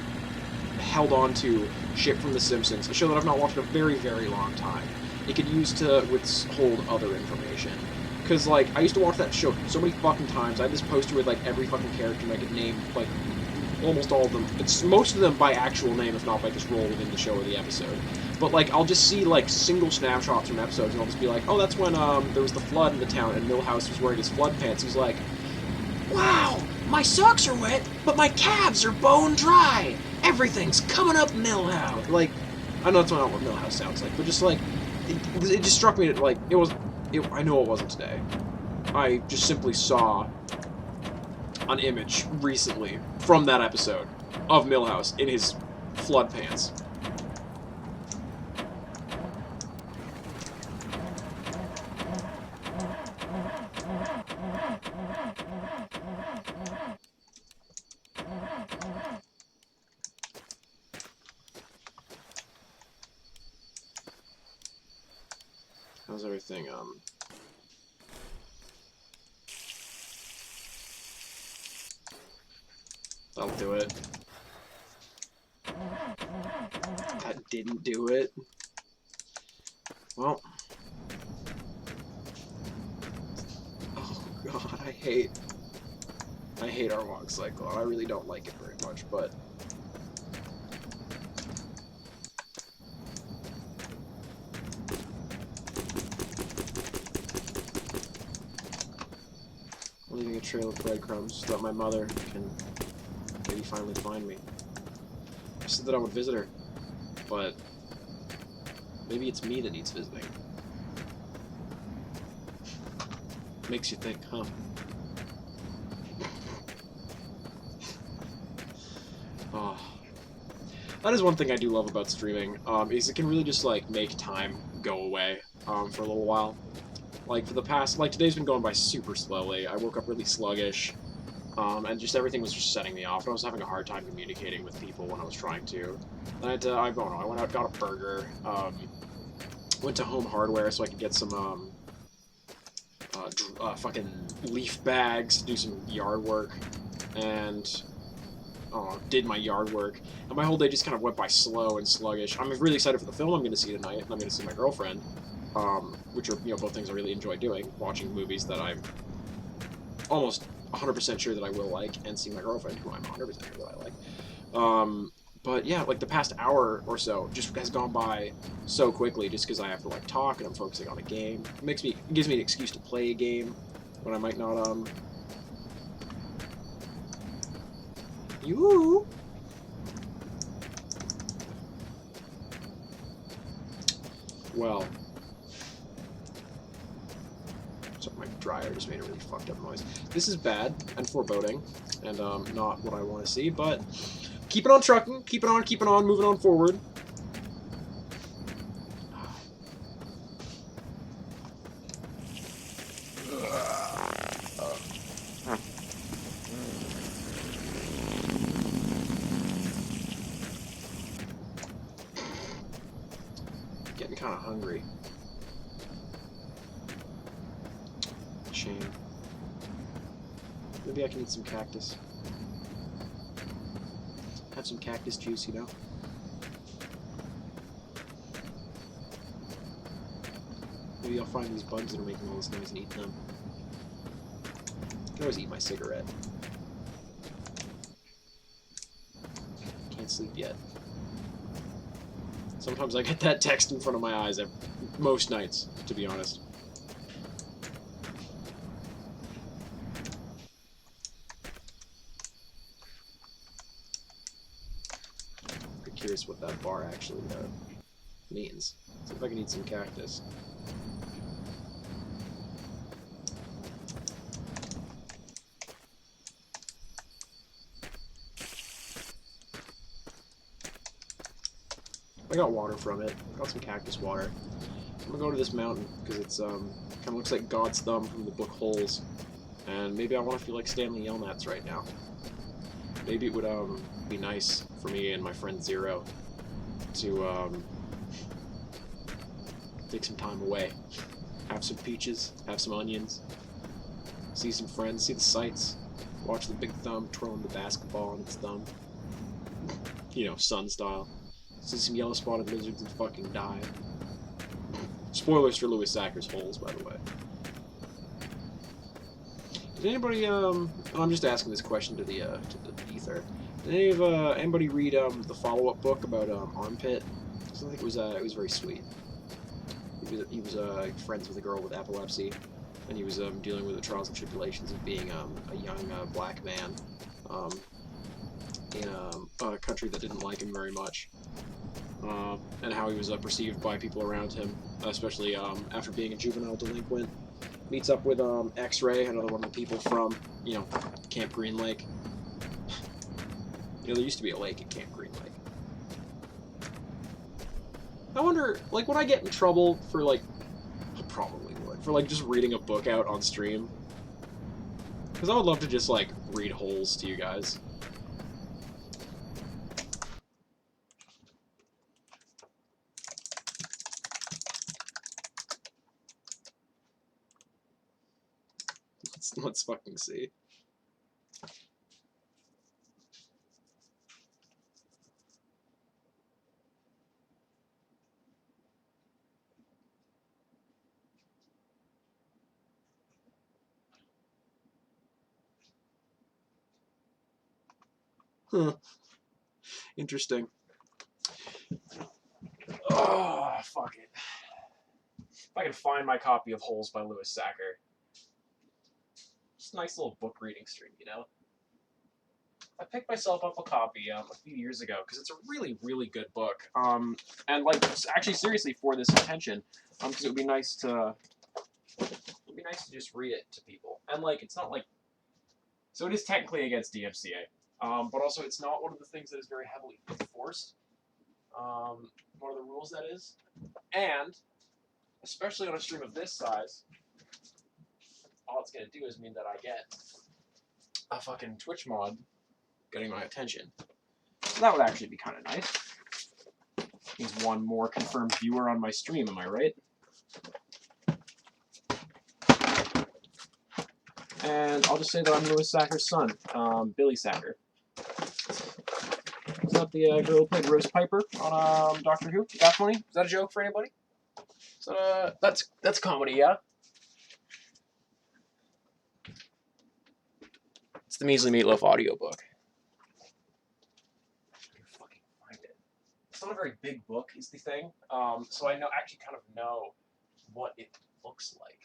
held on to shit from The Simpsons, a show that I've not watched in a very, very long time, it could use to withhold other information. Because, like, I used to watch that show so many fucking times. I had this poster with, like, every fucking character and I could name, like, almost all of them. It's most of them by actual name, if not by just role within the show or the episode. But, like, I'll just see, like, single snapshots from episodes, and I'll just be like, oh, that's when, there was the flood in the town, and Milhouse was wearing his flood pants. He's like, wow, my socks are wet, but my calves are bone dry. Everything's coming up Milhouse. Like, I know that's not what Milhouse sounds like, but just, like, it just struck me that, like, I know it wasn't today. I just simply saw an image recently from that episode of Milhouse in his flood pants. How's everything, That'll do it. That didn't do it. Well. Oh god, I hate our walk cycle. I really don't like it very much, but I'm leaving a trail of breadcrumbs so that my mother can maybe finally find me. I said that I would visit her, but maybe it's me that needs visiting. Makes you think, huh? Oh. That is one thing I do love about streaming, is it can really just, like, make time go away, for a little while. Like, for the past, like, today's been going by super slowly. I woke up really sluggish, and just everything was just setting me off, and I was having a hard time communicating with people when I was trying to. And I don't know, I went out, got a burger, went to Home Hardware so I could get some, fucking leaf bags to do some yard work, and did my yard work, and my whole day just kind of went by slow and sluggish. I'm really excited for the film I'm going to see tonight, and I'm going to see my girlfriend, which are, you know, both things I really enjoy doing, watching movies that I'm almost 100% sure that I will like, and see my girlfriend, who I'm 100% sure that I like. But yeah, like the past hour or so just has gone by so quickly just because I have to like talk and I'm focusing on a game. It gives me an excuse to play a game when I might not, You. Well. So my dryer just made a really fucked up noise. This is bad and foreboding, and not what I want to see, but keep it on trucking, keep it on, moving on forward. Getting kind of hungry. Shame. Maybe I can eat some cactus. Have some cactus juice, you know? Maybe I'll find these bugs that are making all this noise and eat them. I can always eat my cigarette. Can't sleep yet. Sometimes I get that text in front of my eyes most nights, to be honest. I'm curious what that bar actually means. See if I can eat some cactus. I got water from it. I got some cactus water. I'm gonna go to this mountain because it's kind of looks like God's thumb from the book Holes, and maybe I want to feel like Stanley Yelnats right now. Maybe it would be nice for me and my friend Zero to take some time away, have some peaches, have some onions, see some friends, see the sights, watch the big thumb twirling the basketball on its thumb, you know, sun style. See some yellow spotted lizards and fucking die. Spoilers for Lewis Sacker's Holes, by the way. Did anybody, I'm just asking this question to the ether. Did anybody read, the follow-up book about, Armpit? I think it was very sweet. He was friends with a girl with epilepsy, and he was, dealing with the trials and tribulations of being, a young, black man, in a country that didn't like him very much. And how he was perceived by people around him, especially after being a juvenile delinquent. Meets up with X-Ray, another one of the people from, you know, Camp Green Lake. You know, there used to be a lake at Camp Green Lake. I wonder, like, would I get in trouble for, like, I probably would, for, like, just reading a book out on stream? Because I would love to just, like, read Holes to you guys. Let's fucking see. Huh. Interesting. Oh, fuck it. If I can find my copy of Holes by Lewis Sacker. Just a nice little book reading stream, you know? I picked myself up a copy a few years ago because it's a really, really good book. And like actually seriously for this attention, because it would be nice to just read it to people. And like it's not like so it is technically against DMCA, but also it's not one of the things that is very heavily enforced. One of the rules that is, and especially on a stream of this size, all it's gonna do is mean that I get a fucking Twitch mod getting my attention. So that would actually be kind of nice. Means one more confirmed viewer on my stream, am I right? And I'll just say that I'm Louis Sacker's son, Billy Sacker. Is that the girl who played Rose Piper on Doctor Who? Definitely. Is that a joke for anybody? Is that that's comedy, yeah? It's the Measly Meatloaf audiobook. It's not a very big book, is the thing. So I actually kind of know what it looks like.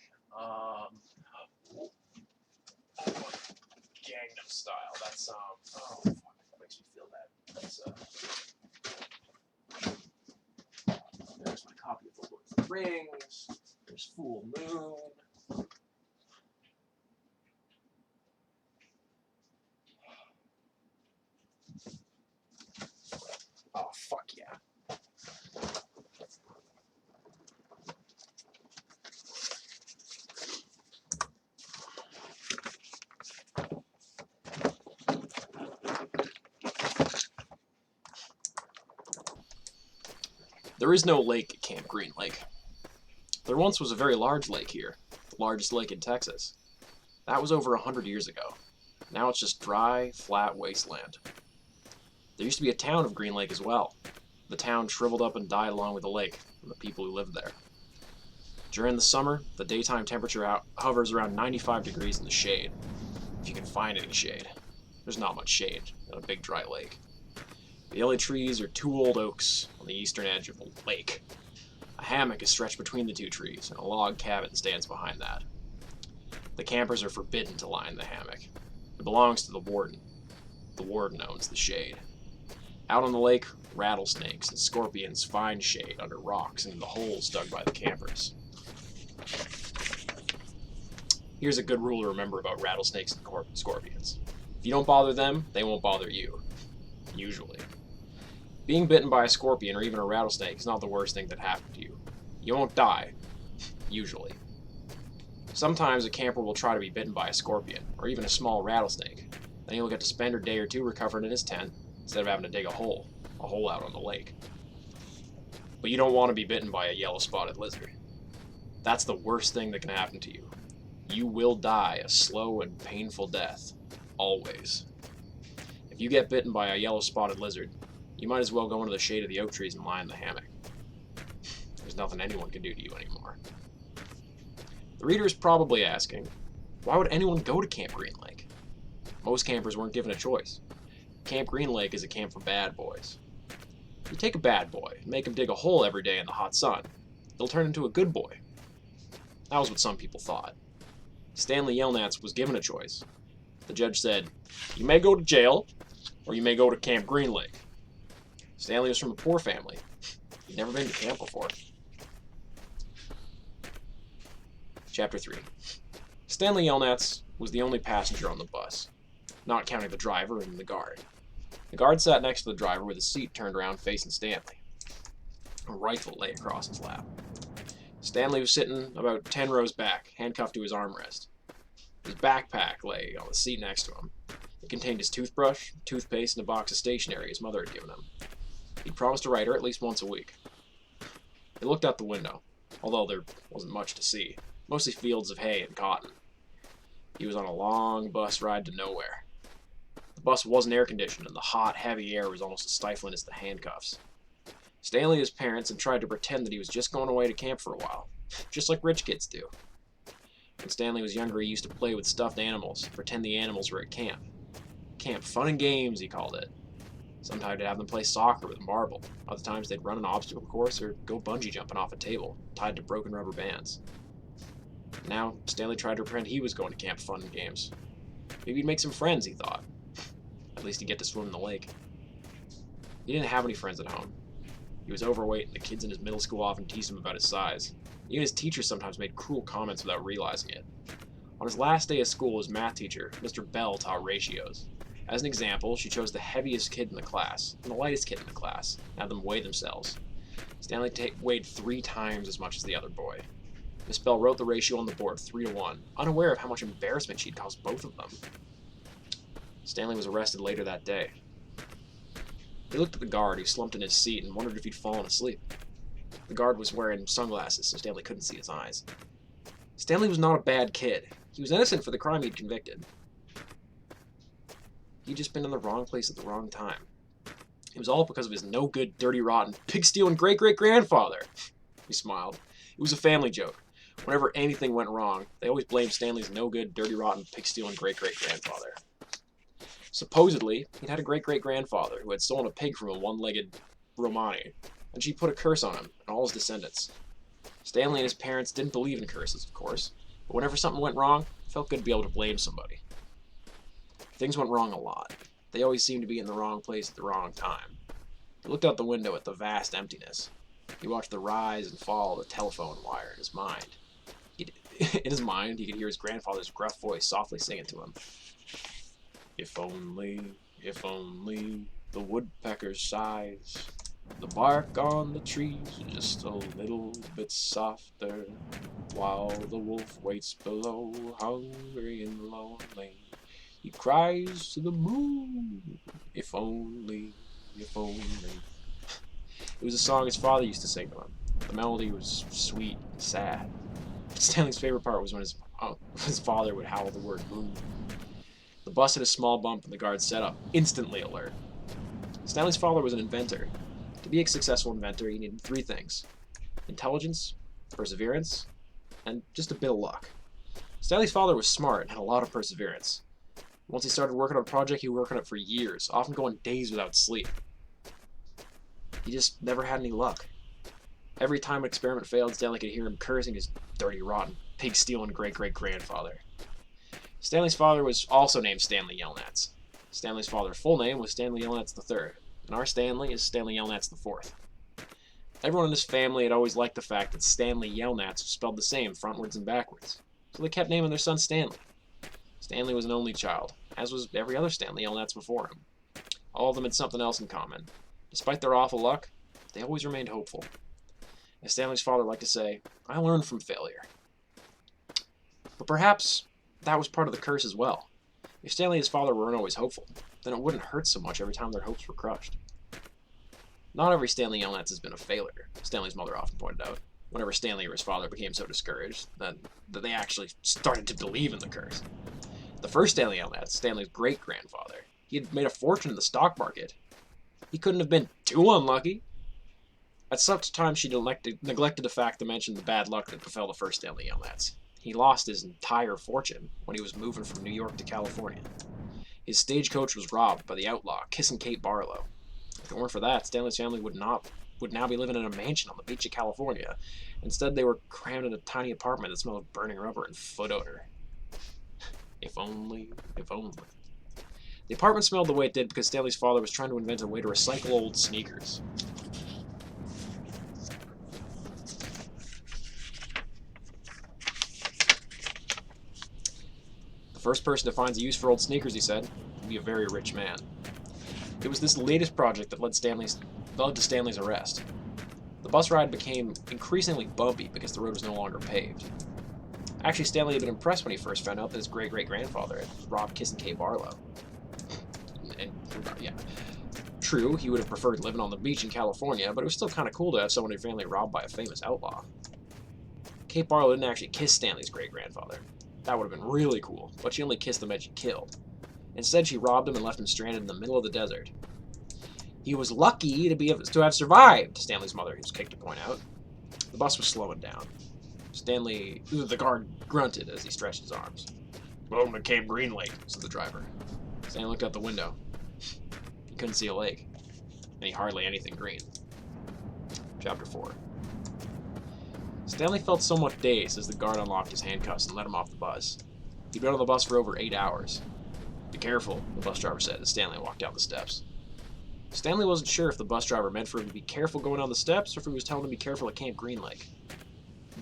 Gangnam Style. That's oh fuck, that makes me feel bad. That's there's my copy of the Lord of the Rings. There's Full Moon. Oh fuck yeah. There is no lake at Camp Green Lake. There once was a very large lake here, the largest lake in Texas. That was over 100 years ago. Now it's just dry, flat wasteland. There used to be a town of Green Lake as well. The town shriveled up and died along with the lake and the people who lived there. During the summer, the daytime temperature hovers around 95 degrees in the shade, if you can find any shade. There's not much shade in a big dry lake. The only trees are two old oaks on the eastern edge of the lake. A hammock is stretched between the two trees, and a log cabin stands behind that. The campers are forbidden to lie in the hammock. It belongs to the warden. The warden owns the shade. Out on the lake, rattlesnakes and scorpions find shade under rocks and in the holes dug by the campers. Here's a good rule to remember about rattlesnakes and scorpions. If you don't bother them, they won't bother you. Usually. Being bitten by a scorpion or even a rattlesnake is not the worst thing that happened to you. You won't die. Usually. Sometimes a camper will try to be bitten by a scorpion, or even a small rattlesnake. Then he'll get to spend a day or two recovering in his tent, instead of having to dig a hole out on the lake. But you don't want to be bitten by a yellow-spotted lizard. That's the worst thing that can happen to you. You will die a slow and painful death. Always. If you get bitten by a yellow-spotted lizard, you might as well go into the shade of the oak trees and lie in the hammock. There's nothing anyone can do to you anymore. The reader is probably asking, why would anyone go to Camp Green Lake? Most campers weren't given a choice. Camp Green Lake is a camp for bad boys. You take a bad boy and make him dig a hole every day in the hot sun, they'll turn into a good boy. That was what some people thought. Stanley Yelnats was given a choice. The judge said, you may go to jail, or you may go to Camp Green Lake. Stanley was from a poor family. He'd never been to camp before. Chapter 3. Stanley Yelnats was the only passenger on the bus, not counting the driver and the guard. The guard sat next to the driver with his seat turned around facing Stanley. A rifle lay across his lap. Stanley was sitting about 10 rows back, handcuffed to his armrest. His backpack lay on the seat next to him. It contained his toothbrush, toothpaste, and a box of stationery his mother had given him. He'd promised to write her at least once a week. He looked out the window, although there wasn't much to see, mostly fields of hay and cotton. He was on a long bus ride to nowhere. The bus wasn't air-conditioned, and the hot, heavy air was almost as stifling as the handcuffs. Stanley and his parents had tried to pretend that he was just going away to camp for a while, just like rich kids do. When Stanley was younger, he used to play with stuffed animals, pretend the animals were at camp. Camp fun and games, he called it. Sometimes he'd have them play soccer with a marble. Other times they'd run an obstacle course or go bungee jumping off a table, tied to broken rubber bands. Now, Stanley tried to pretend he was going to camp fun and games. Maybe he'd make some friends, he thought. And least he'd get to swim in the lake. He didn't have any friends at home. He was overweight, and the kids in his middle school often teased him about his size. Even his teachers sometimes made cruel comments without realizing it. On his last day of school, his math teacher, Mr. Bell, taught ratios. As an example, she chose the heaviest kid in the class and the lightest kid in the class, and had them weigh themselves. Stanley weighed 3 times as much as the other boy. Miss Bell wrote the ratio on the board 3-to-1, unaware of how much embarrassment she'd caused both of them. Stanley was arrested later that day. He looked at the guard, who slumped in his seat, and wondered if he'd fallen asleep. The guard was wearing sunglasses, so Stanley couldn't see his eyes. Stanley was not a bad kid. He was innocent for the crime he'd convicted. He'd just been in the wrong place at the wrong time. It was all because of his no-good, dirty, rotten, pig-stealing great-great-grandfather. He smiled. It was a family joke. Whenever anything went wrong, they always blamed Stanley's no-good, dirty, rotten, pig-stealing great-great-grandfather. Supposedly, he'd had a great-great-grandfather who had stolen a pig from a one-legged Romani, and she put a curse on him and all his descendants. Stanley and his parents didn't believe in curses, of course, but whenever something went wrong, it felt good to be able to blame somebody. Things went wrong a lot. They always seemed to be in the wrong place at the wrong time. He looked out the window at the vast emptiness. He watched the rise and fall of the telephone wire in his mind. In his mind, he could hear his grandfather's gruff voice softly singing to him. If only, the woodpecker's sighs, the bark on the trees just a little bit softer, while the wolf waits below, hungry and lonely. He cries to the moon, if only, if only. It was a song his father used to sing to him. The melody was sweet and sad. Stanley's favorite part was when his father would howl the word moon. The bus hit a small bump and the guard set up, instantly alert. Stanley's father was an inventor. To be a successful inventor, he needed 3 things: intelligence, perseverance, and just a bit of luck. Stanley's father was smart and had a lot of perseverance. Once he started working on a project, he would work on it for years, often going days without sleep. He just never had any luck. Every time an experiment failed, Stanley could hear him cursing his dirty, rotten, pig-stealing great-great-grandfather. Stanley's father was also named Stanley Yelnats. Stanley's father's full name was Stanley Yelnats III, and our Stanley is Stanley Yelnats IV. Everyone in his family had always liked the fact that Stanley Yelnats was spelled the same frontwards and backwards, so they kept naming their son Stanley. Stanley was an only child, as was every other Stanley Yelnats before him. All of them had something else in common. Despite their awful luck, they always remained hopeful. As Stanley's father liked to say, I learned from failure. But perhaps that was part of the curse as well. If Stanley and his father weren't always hopeful, then it wouldn't hurt so much every time their hopes were crushed. Not every Stanley Yelnats has been a failure, Stanley's mother often pointed out, whenever Stanley or his father became so discouraged that they actually started to believe in the curse. The first Stanley Yelnats, Stanley's great-grandfather, he had made a fortune in the stock market. He couldn't have been too unlucky. At such times, she neglected the fact to mention the bad luck that befell the first Stanley Yelnats. He lost his entire fortune when he was moving from New York to California. His stagecoach was robbed by the outlaw, Kissin' Kate Barlow. If it weren't for that, Stanley's family would now be living in a mansion on the beach of California. Instead, they were crammed in a tiny apartment that smelled of burning rubber and foot odor. If only, if only. The apartment smelled the way it did because Stanley's father was trying to invent a way to recycle old sneakers. The first person who finds a use for old sneakers, he said, will be a very rich man. It was this latest project that led to Stanley's arrest. The bus ride became increasingly bumpy because the road was no longer paved. Actually, Stanley had been impressed when he first found out that his great-great-grandfather had robbed Kissin' Kate Barlow. And, yeah, true, he would have preferred living on the beach in California, but it was still kind of cool to have someone in your family robbed by a famous outlaw. Kate Barlow didn't actually kiss Stanley's great-grandfather. That would have been really cool, but she only kissed the man she killed. Instead, she robbed him and left him stranded in the middle of the desert. He was lucky to have survived, Stanley's mother was quick to point out. The bus was slowing down. The guard grunted as he stretched his arms. Welcome to Cape Green Lake, said the driver. Stanley looked out the window. He couldn't see a lake, and hardly anything green. Chapter 4. Stanley felt somewhat dazed as the guard unlocked his handcuffs and let him off the bus. He'd been on the bus for over 8 hours. Be careful, the bus driver said as Stanley walked down the steps. Stanley wasn't sure if the bus driver meant for him to be careful going down the steps or if he was telling him to be careful at Camp Green Lake.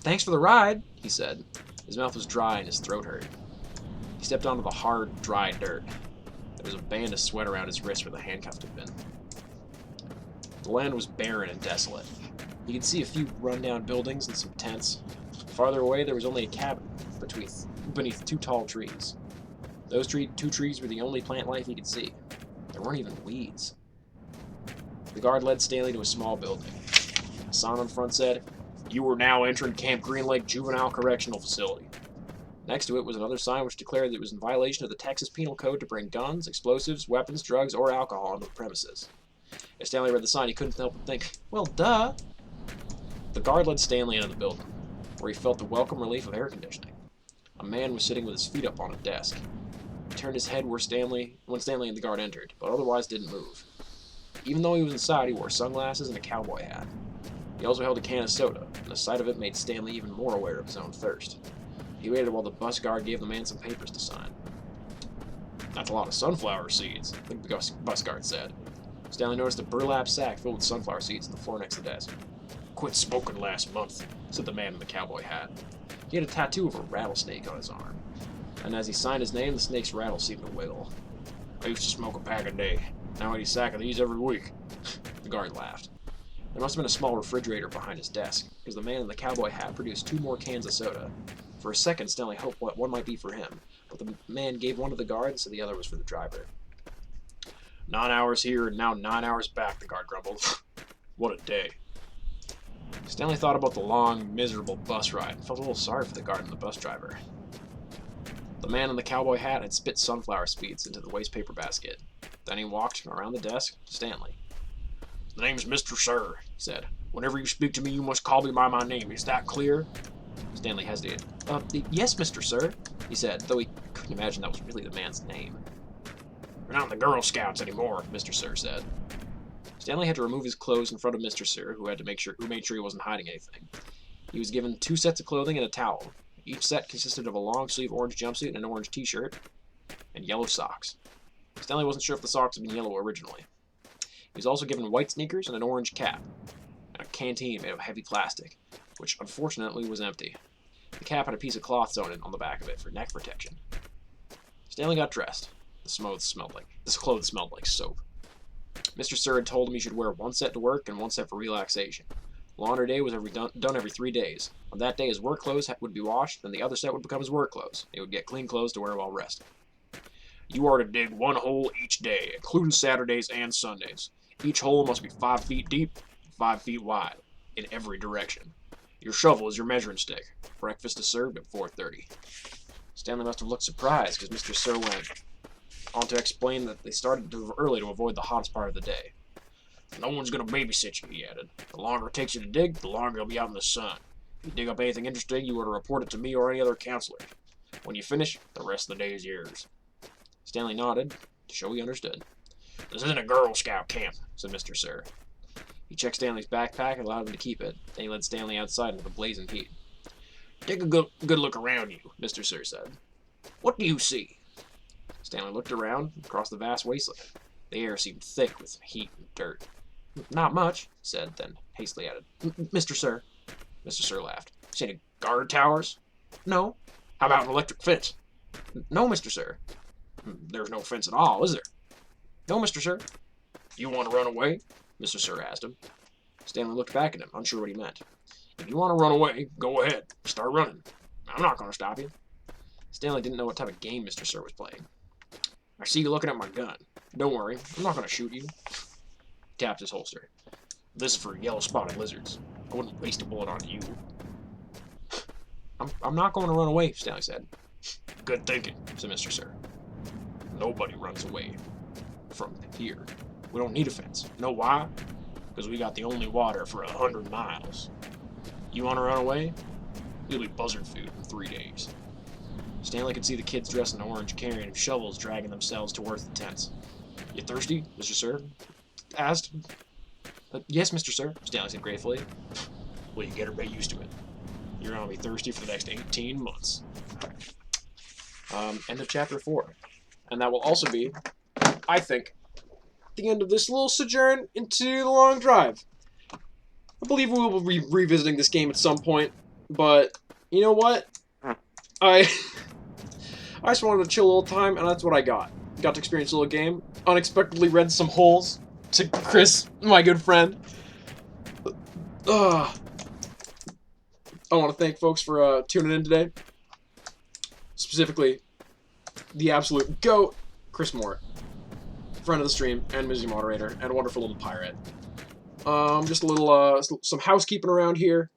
Thanks for the ride, he said. His mouth was dry and his throat hurt. He stepped onto the hard, dry dirt. There was a band of sweat around his wrist where the handcuff had been. The land was barren and desolate. He could see a few run-down buildings and some tents. Farther away, there was only a cabin beneath two tall trees. Those two trees were the only plant life he could see. There weren't even weeds. The guard led Stanley to a small building. A sign on front said, "You are now entering Camp Green Lake Juvenile Correctional Facility." Next to it was another sign which declared that it was in violation of the Texas Penal Code to bring guns, explosives, weapons, drugs, or alcohol onto the premises. As Stanley read the sign, he couldn't help but think, well, duh. The guard led Stanley into the building, where he felt the welcome relief of air conditioning. A man was sitting with his feet up on a desk. He turned his head when Stanley and the guard entered, but otherwise didn't move. Even though he was inside, he wore sunglasses and a cowboy hat. He also held a can of soda, and the sight of it made Stanley even more aware of his own thirst. He waited while the bus guard gave the man some papers to sign. "That's a lot of sunflower seeds," the bus guard said. Stanley noticed a burlap sack filled with sunflower seeds on the floor next to the desk. "Quit smoking last month," said the man in the cowboy hat. He had a tattoo of a rattlesnake on his arm, and as he signed his name, the snake's rattle seemed to wiggle. "I used to smoke a pack a day. Now I eat a sack of these every week." The guard laughed. There must have been a small refrigerator behind his desk, because the man in the cowboy hat produced 2 more cans of soda. For a second, Stanley hoped what one might be for him, but the man gave one to the guard and said the other was for the driver. 9 hours here and now 9 hours back, the guard grumbled. What a day. Stanley thought about the long, miserable bus ride and felt a little sorry for the guard and the bus driver. The man in the cowboy hat had spit sunflower seeds into the waste paper basket. Then he walked around the desk to Stanley. "The name's Mr. Sir," he said. "Whenever you speak to me, you must call me by my name. Is that clear?" Stanley hesitated. Yes, Mr. Sir," he said, though he couldn't imagine that was really the man's name. "You're not in the Girl Scouts anymore," Mr. Sir said. Stanley had to remove his clothes in front of Mr. Sir, who made sure he wasn't hiding anything. He was given 2 sets of clothing and a towel. Each set consisted of a long-sleeve orange jumpsuit and an orange t-shirt, and yellow socks. Stanley wasn't sure if the socks had been yellow originally. He was also given white sneakers and an orange cap, and a canteen made of heavy plastic, which unfortunately was empty. The cap had a piece of cloth sewn in on the back of it for neck protection. Stanley got dressed. His clothes smelled like soap. Mr. Sir had told him he should wear 1 set to work and 1 set for relaxation. Laundry day was done every 3 days. On that day, his work clothes would be washed, then the other set would become his work clothes. He would get clean clothes to wear while resting. "You are to dig 1 hole each day, including Saturdays and Sundays. Each hole must be 5 feet deep, 5 feet wide, in every direction. Your shovel is your measuring stick. Breakfast is served at 4:30. Stanley must have looked surprised, because Mr. Sir went on to explain that they started early to avoid the hottest part of the day. "No one's going to babysit you," he added. "The longer it takes you to dig, the longer you'll be out in the sun. If you dig up anything interesting, you are to report it to me or any other counselor. When you finish, the rest of the day is yours." Stanley nodded, to show he understood. "This isn't a Girl Scout camp," said Mr. Sir. He checked Stanley's backpack and allowed him to keep it. Then he led Stanley outside into the blazing heat. "Take a good look around you," Mr. Sir said. "What do you see?" Stanley looked around across the vast wasteland. The air seemed thick with heat and dirt. "Not much," he said, then hastily added, "Mr. Sir." Mr. Sir laughed. "See any guard towers?" "No." "How about an electric fence?" "No, Mr. Sir." "There's no fence at all, is there?" "No, Mr. Sir." "You want to run away?" Mr. Sir asked him. Stanley looked back at him, unsure what he meant. "If you want to run away, go ahead. Start running. I'm not going to stop you." Stanley didn't know what type of game Mr. Sir was playing. "I see you looking at my gun. Don't worry, I'm not going to shoot you." He tapped his holster. "This is for yellow-spotted lizards. I wouldn't waste a bullet on you." I'm not going to run away," Stanley said. "Good thinking," said Mr. Sir. "Nobody runs away from here. We don't need a fence. You know why? Because we got the only water for 100 miles. You want to run away? You'll be buzzard food in 3 days." Stanley could see the kids dressed in orange carrying shovels dragging themselves towards the tents. "You thirsty, Mr. Sir?" asked. "Yes, Mr. Sir," Stanley said gratefully. "Well, you better get used to it. You're going to be thirsty for the next 18 months. End of chapter 4. And that will also be, I think, the end of this little sojourn into the long drive. I believe we will be revisiting this game at some point, but you know what? I just wanted to chill a little time, and that's what I got. Got to experience a little game. Unexpectedly read some holes to Chris, my good friend. I want to thank folks for tuning in today. Specifically, the absolute GOAT, Chris Moore. Friend of the stream, and music moderator, and a wonderful little pirate. Just a little, some housekeeping around here.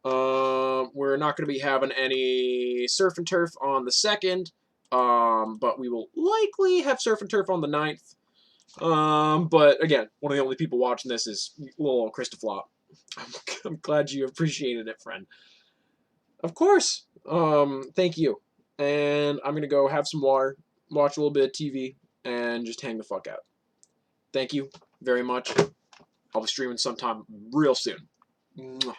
We're not going to be having any Surf and Turf on the 2nd, but we will likely have Surf and Turf on the 9th. But again, one of the only people watching this is little Christopher. I'm glad you appreciated it, friend. Of course. Thank you. And I'm going to go have some water, watch a little bit of TV, and just hang the fuck out. Thank you very much. I'll be streaming sometime real soon. Mwah.